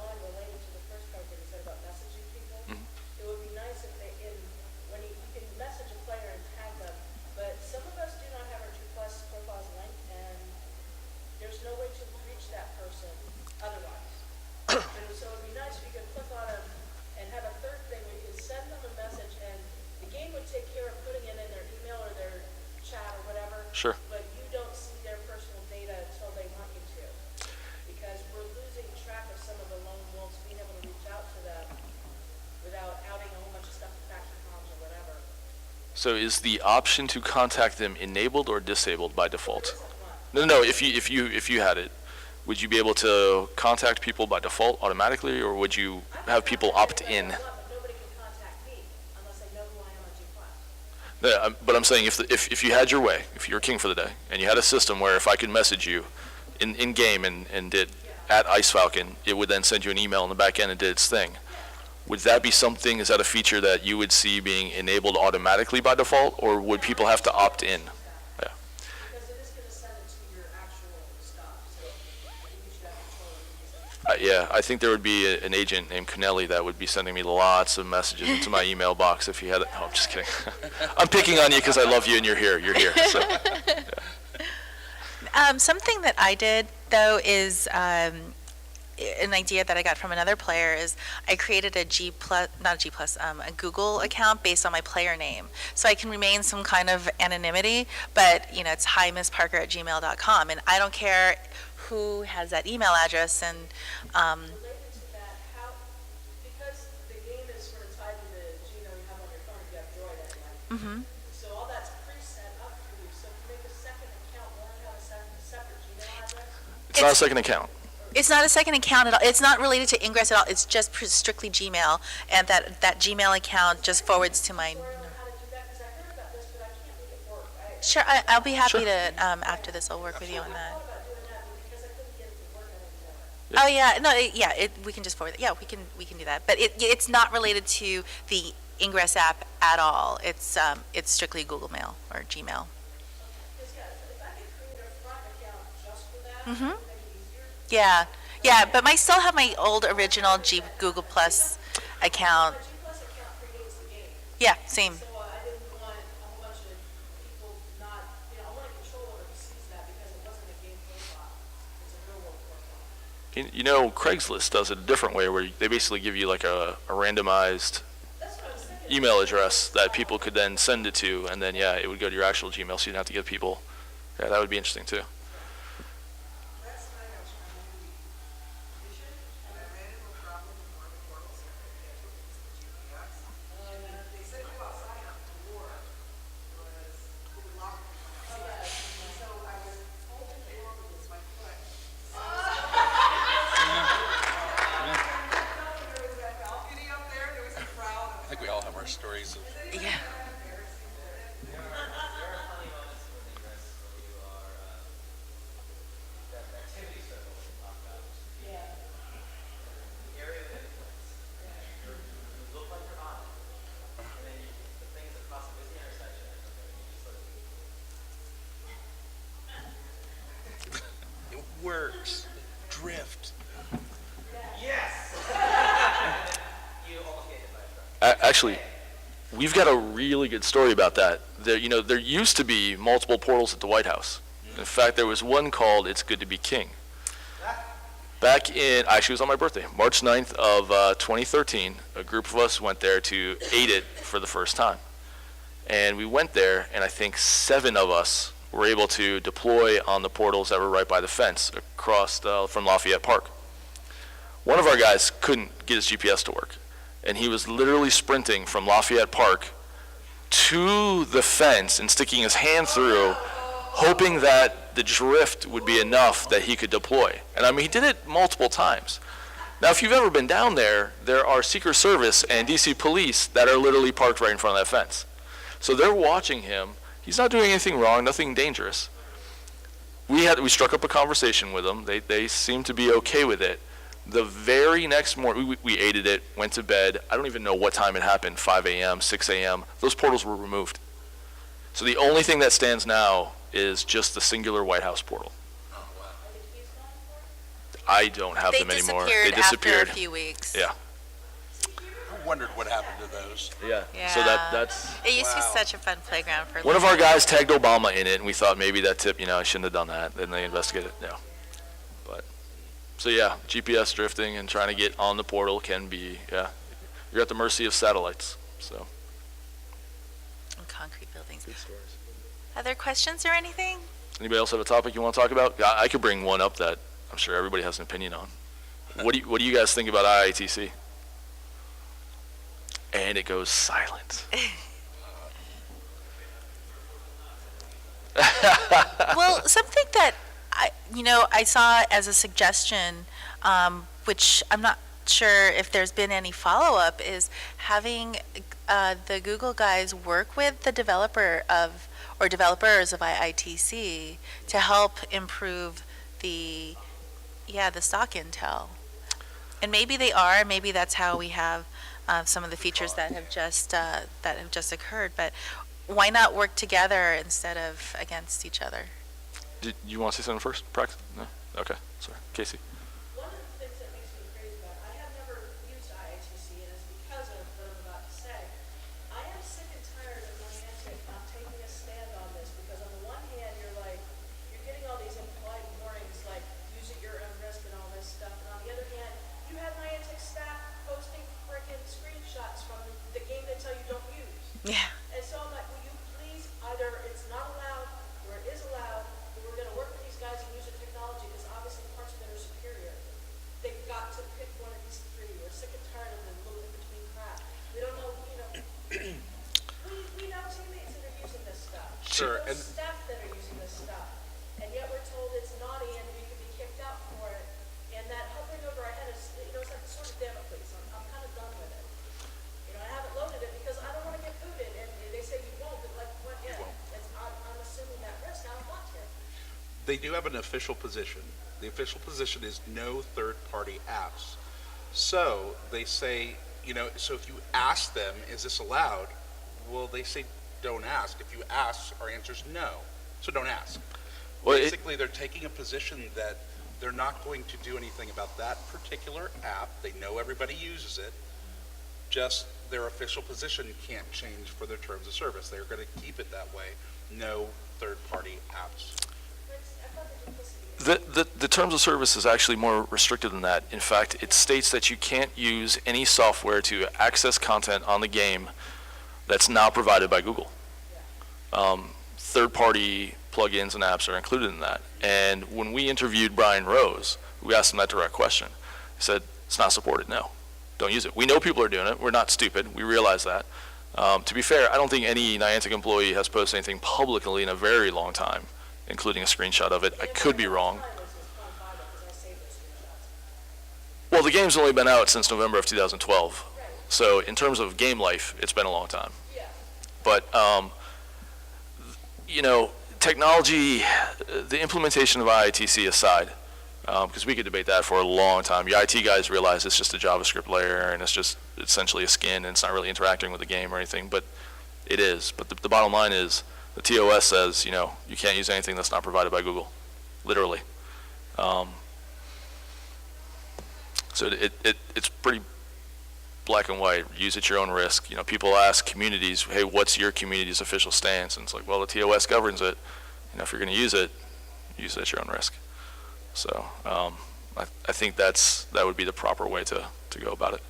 line related to the first part that you said about messaging people, Mhm. it would be nice if when you can message a player and tag them, but some of us do not have our 2+ profiles linked, and there's no way to reach that person otherwise. So it'd be nice if you could click on them and have a third thing where you can send them a message, and the game would take care of putting it in their email or their chat or whatever. Sure. But you don't see their personal data until they want you to, because we're losing track of some of the lone wolves being able to reach out to them without outing a whole bunch of stuff in faction comms or whatever. So is the option to contact them enabled or disabled by default? No. If you had it, would you be able to contact people by default automatically, or would you have people opt in? But nobody can contact me unless they know who I am on G+. But I'm saying if you had your way, if you were king for the day, and you had a system where if I could message you in game and did at Ice Falcon, it would then send you an email on the back end and did its thing. Would that be something? Is that a feature that you would see being enabled automatically by default, or would people have to opt in? Yeah. Because it is going to send it to your actual stuff, so I think you should have control of it. Yeah, I think there would be an agent named Kennelly that would be sending me lots of messages into my email box if he had it. Oh, I'm just kidding. I'm picking on you because I love you and you're here. You're here. So. Something that I did, though, is an idea that I got from another player is I created a a Google account based on my player name. So I can remain some kind of anonymity, but, it's hi.missparker@gmail.com. And I don't care who has that email address. And Related to that, because the game is sort of tied to the Gmail you have on your phone if you have Droid anyway. So all that's preset up for you. So if you make a second account, won't it have a separate Gmail address? It's not a second account. it's not a second account at all. It's not related to Ingress at all. It's just strictly Gmail. And that Gmail account just forwards to my. Sorry, I don't know how to do that, because I heard about this, but I can't make it work. Sure, I'll be happy Sure. to, after this, I'll work with you on that. thought about doing that, but because I couldn't get it to work, I didn't do it. Oh, yeah, no, we can just forward it. Yeah, we can do that. But it's not related to the Ingress app at all. It's strictly Google Mail or Gmail. Because, yeah, if I could create a front account just for that, it would make it easier. Yeah, but I still have my old original Google Plus account. The G Plus account predates the game. Yeah, same. So I didn't want a whole bunch of people not, I wanted control over who sees that because it wasn't a game profile. It's a real world profile. Craigslist does it a different way, where they basically give you like a randomized That's what I was thinking. email address that people could then send it to, and then it would go to your actual Gmail, so you didn't have to give people. Yeah, that would be interesting too. Last night I was trying to do the mission, and I ran into a problem with one of the portals, so I couldn't get to it because of the GPS. And they said go outside and the door was locked. So I was holding the door with my foot. There was that balcony up there, there was a crowd, I was think we all have our stories of Yeah. it works. Drift. Actually, we've got a really good story about that. There used to be multiple portals at the White House. In fact, there was one called "It's Good to Be King." Back in, actually, it was on my birthday, March 9th of 2013. A group of us went there to aid it for the first time, and we went there, and I think 7 of us were able to deploy on the portals that were right by the fence across from Lafayette Park. One of our guys couldn't get his GPS to work, and he was literally sprinting from Lafayette Park to the fence and sticking his hand through, hoping that the drift would be enough that he could deploy. And I mean, he did it multiple times. Now, if you've ever been down there, there are Secret Service and DC police that are literally parked right in front of that fence. So they're watching him. He's not doing anything wrong, nothing dangerous. We struck up a conversation with them. They seemed to be okay with it. The very next morning, we aided it, went to bed. I don't even know what time it happened, 5 a.m., 6 a.m. Those portals were removed. So the only thing that stands now is just the singular White House portal. I don't have them anymore. They disappeared after a few weeks. Yeah. I wondered what happened to those. Yeah. Yeah. So that's It used to be Wow. such a fun playground for one of our guys tagged Obama in it, and we thought maybe that tip, I shouldn't have done that. Then they investigated. No. But so yeah, GPS drifting and trying to get on the portal can be, you're at the mercy of satellites. So. in concrete buildings. Other questions or anything? Anybody else have a topic you want to talk about? I could bring one up that I'm sure everybody has an opinion on. What do you guys think about IITC? And it goes silent. Well, something that I saw as a suggestion, which I'm not sure if there's been any follow-up, is having the Google guys work with the developers of IITC to help improve the stock intel. And maybe they are, maybe that's how we have some of the features that have just occurred. But why not work together instead of against each other? Did you want to say something first, Prax? No? Okay, sorry. Casey? One of the things that makes me crazy about it, I have never used IATC, and it's because of what I'm about to say. I am sick and tired of Niantic not taking a stand on this, because on the one hand, you're getting all these implied warnings, like, use at your own risk and all this stuff, and on the other hand, you have Niantic staff posting frickin' screenshots from the game they tell you don't use. Yeah. And so I'm like, will you please, either it's not allowed, or it is allowed, but we're gonna work with these guys and use the technology, because obviously parts of it are superior. They've got to pick one of these 3. We're sick and tired of the little in-between crap. We don't know, we know teammates that are using this stuff. Sure, We know and staff that are using this stuff, and yet we're told it's naughty and we could be kicked out for it. And that hovering over our head is, it's like sort of Damocles. I'm kind of done with it. I haven't loaded it because I don't want to get booted, and they say you won't, but like, what if? I'm assuming that risk, I don't want to. they do have an official position. The official position is no third-party apps. So they say, so if you ask them, is this allowed? Well, they say, don't ask. If you ask, our answer is no. So don't ask. Well, Basically, they're taking a position that they're not going to do anything about that particular app. They know everybody uses it. Just their official position can't change for their terms of service. They're going to keep it that way. No third-party apps. The terms of service is actually more restricted than that. In fact, it states that you can't use any software to access content on the game that's not provided by Google. Third-party plugins and apps are included in that. And when we interviewed Brian Rose, we asked him that direct question. He said, it's not supported, no. Don't use it. We know people are doing it. We're not stupid. We realize that. To be fair, I don't think any Niantic employee has posted anything publicly in a very long time, including a screenshot of it. I could be wrong. Well, the game's only been out since November of 2012. So in terms of game life, it's been a long time. Yeah. But, you know, technology, the implementation of IITC aside, because we could debate that for a long time. The IT guys realize it's just a JavaScript layer and it's just essentially a skin and it's not really interacting with the game or anything, but it is. But the bottom line is the TOS says, you know, you can't use anything that's not provided by Google, literally. So it's pretty black and white. Use at your own risk. You know, people ask communities, hey, what's your community's official stance? And it's like, well, the TOS governs it. You know, if you're going to use it at your own risk. So I think that would be the proper way to go about it.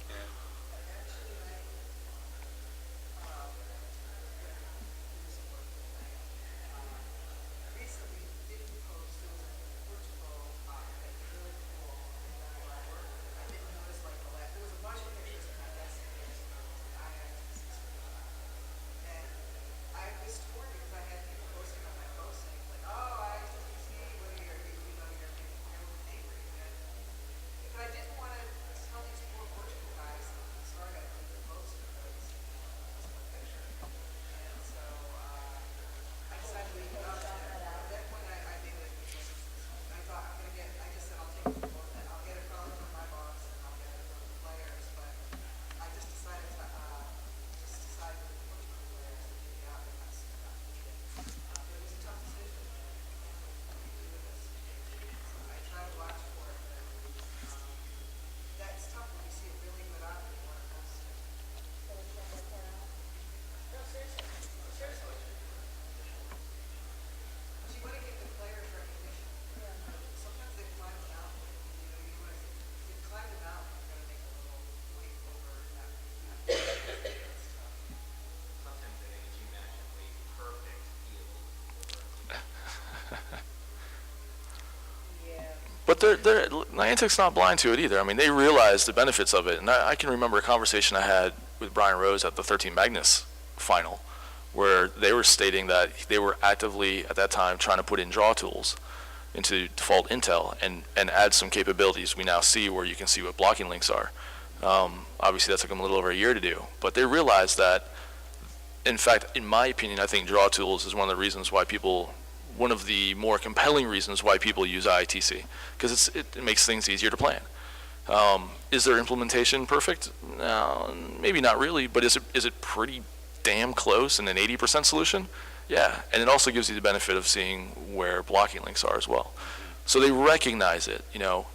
Recently did post, there was a Portugal, really cool, I didn't notice like the last, there was a bunch of pictures of my best friends, and I was torn because I had people posting on my post saying like, oh, I see what you're, you know, you're angry. And if I didn't want to tell these poor Portugal guys, I'm sorry I put the post because it was a picture. And so, I decided to leave it up there. At that point, I made it because I thought I'm gonna get, I just said I'll take the vote, and I'll get it probably from my boss, and I'll get it from the players, but I just decided to, with the Portugal players to take it out, and that's not what it. But it was a tough decision. Doing this. So I try to watch for it, but, that's tough when you see a really good option, you wanna post it. No, seriously, seriously. But you want to give the players recognition. Sometimes they climb the mountain, you know, you want to, if you climb the mountain, you're going to make a little way over that. That's tough. Sometimes they make a geometrically perfect field. Yeah. But Niantic's not blind to it either. I mean, they realize the benefits of it. And I can remember a conversation I had with Brian Rose at the 13 Magnus final, where they were stating that they were actively, at that time, trying to put in draw tools into default Intel and add some capabilities we now see where you can see what blocking links are. Obviously, that took them a little over a year to do. But they realized that, in fact, in my opinion, I think draw tools is one of the reasons why people, one of the more compelling reasons why people use IITC, because it makes things easier to plan. Is their implementation perfect? No, maybe not really, but is it pretty damn close and an 80% solution? Yeah, and it also gives you the benefit of seeing where blocking links are as well. So they recognize it, you know,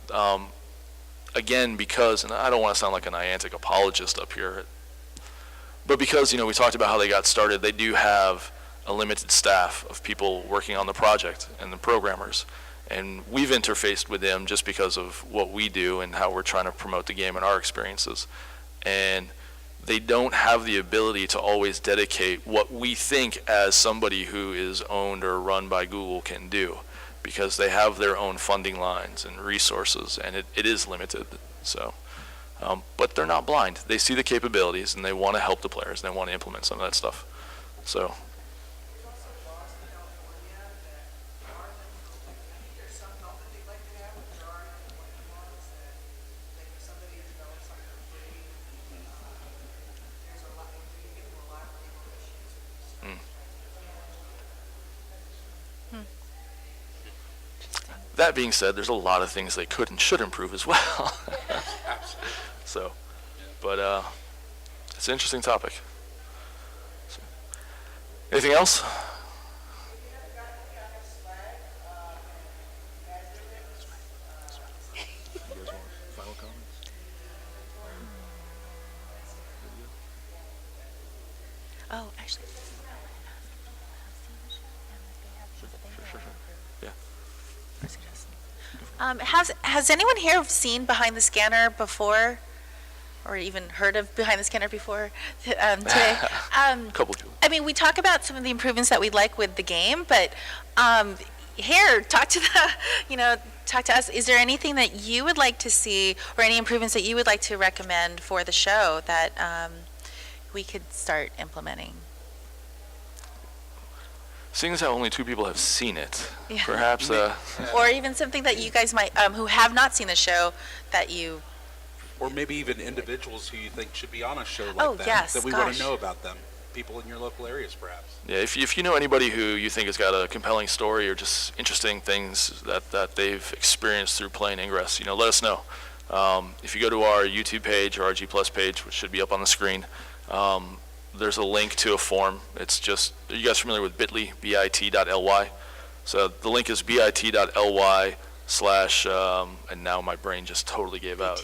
again, because, and I don't want to sound like a Niantic apologist up here, but because, you know, we talked about how they got started, they do have a limited staff of people working on the project and the programmers. And we've interfaced with them just because of what we do and how we're trying to promote the game and our experiences. And they don't have the ability to always dedicate what we think as somebody who is owned or run by Google can do, because they have their own funding lines and resources, and it is limited. So, but they're not blind. They see the capabilities, and they want to help the players, and they want to implement some of that stuff. So. There's also laws in California that are, I think there's some help that they'd like to have, but there are California laws that, like, if somebody develops something for free, there's a lot, you give them a lot of legal issues when you start. That being said, there's a lot of things they could and should improve as well. So, but it's an interesting topic. So, anything else? Oh, actually. Has anyone here seen Behind the Scanner before, or even heard of Behind the Scanner before today? Couple. I mean, we talk about some of the improvements that we'd like with the game, but here, talk to us. Is there anything that you would like to see, or any improvements that you would like to recommend for the show that we could start implementing? Seeing as how only 2 people have seen it, Yeah. perhaps. Or even something that you guys might, who have not seen the show, that you Or maybe even individuals who you think should be on a show like Oh, that. yes, That we want gosh. to know about them. People in your local areas, perhaps. Yeah, if you know anybody who you think has got a compelling story or just interesting things that they've experienced through playing Ingress, let us know. If you go to our YouTube page or our G Plus page, which should be up on the screen, there's a link to a form. It's just, are you guys familiar with bit.ly, bit.ly? So the link is bit.ly/ and now my brain just totally gave out,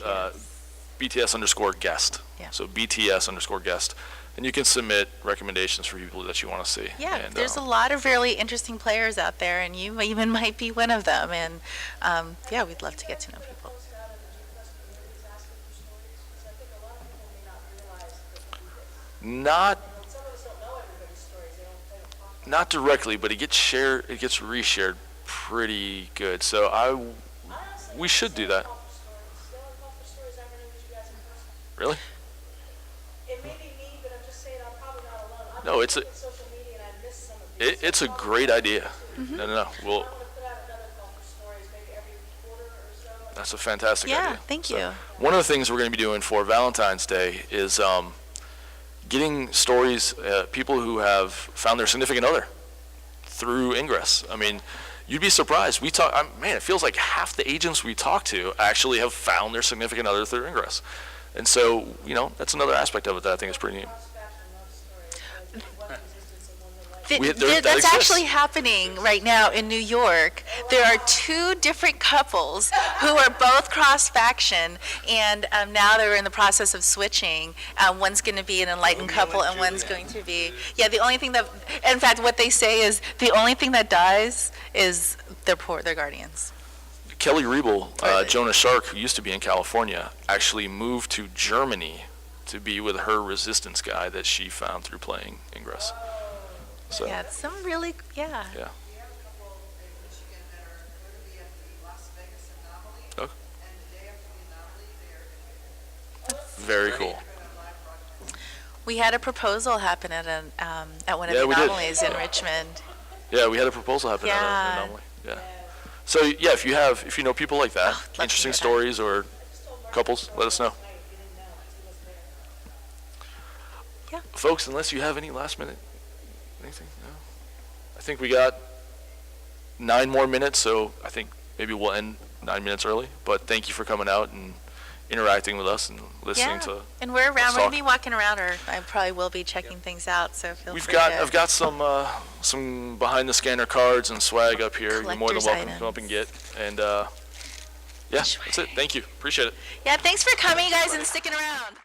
BTS_guest. Yeah. So BTS_guest. And you can submit recommendations for people that you want to see. Yeah, And, there's a lot of really interesting players out there, and you even might be one of them. And yeah, we'd love to get to know people. Post out in the G-Plus communities asking for stories, because I think a lot of people may not realize that we do this. Not Some of us don't know everybody's stories, they don't talk about not directly, but it gets shared. It gets reshared pretty good. So it. we should do that. Call for stories. The only call for stories I ever knew was you guys in person. Really? It may be me, but I'm just saying I'm probably not alone. I've No, been it's a- looking at social media and I missed some of these. It's a great idea. No. Well, I'm gonna put out another call for stories, maybe every quarter or so. that's a fantastic Yeah, idea. thank So, you. one of the things we're going to be doing for Valentine's Day is getting stories, people who have found their significant other through Ingress. I mean, you'd be surprised. Man, it feels like half the agents we talk to actually have found their significant other through Ingress. And so, that's another aspect of it that I think is pretty neat. Cross-fashion love story. There's one existence and one that like. That That's exists. actually happening right now in New York. There are two different couples who are both cross-faction, and now they're in the process of switching. One's going to be an enlightened couple, and one's going to be, the only thing that, in fact, what they say is, the only thing that dies is their guardians. Kelly Riebel, Jonah Shark, who used to be in California, actually moved to Germany to be with her resistance guy that she found through playing Ingress. So, Yeah, it's some really, yeah. We have a couple in Michigan that are going to be at the Las Vegas Anomaly, Okay. and the day after the Anomaly, they are Very cool. going to live broadcast. We had a proposal happen at one of Yeah, the we did. anomalies in Richmond. Yeah, we had a proposal happen at Yeah. an anomaly. Yeah. So if you know people like that, love to interesting hear that. stories or couples, let us know. Yeah. Folks, unless you have any last minute, anything, no? I think we got 9 more minutes, so I think maybe we'll end 9 minutes early. But thank you for coming out and interacting with us and listening Yeah, to. and we're around. Let's We're gonna talk. be walking around, or I probably will be checking things out. So feel free I've got some behind the scanner cards and swag up here. You're more than Collector's welcome to come up and get. And yeah, that's it. Thank you. Appreciate it. Yeah, thanks for coming, you guys, and sticking around.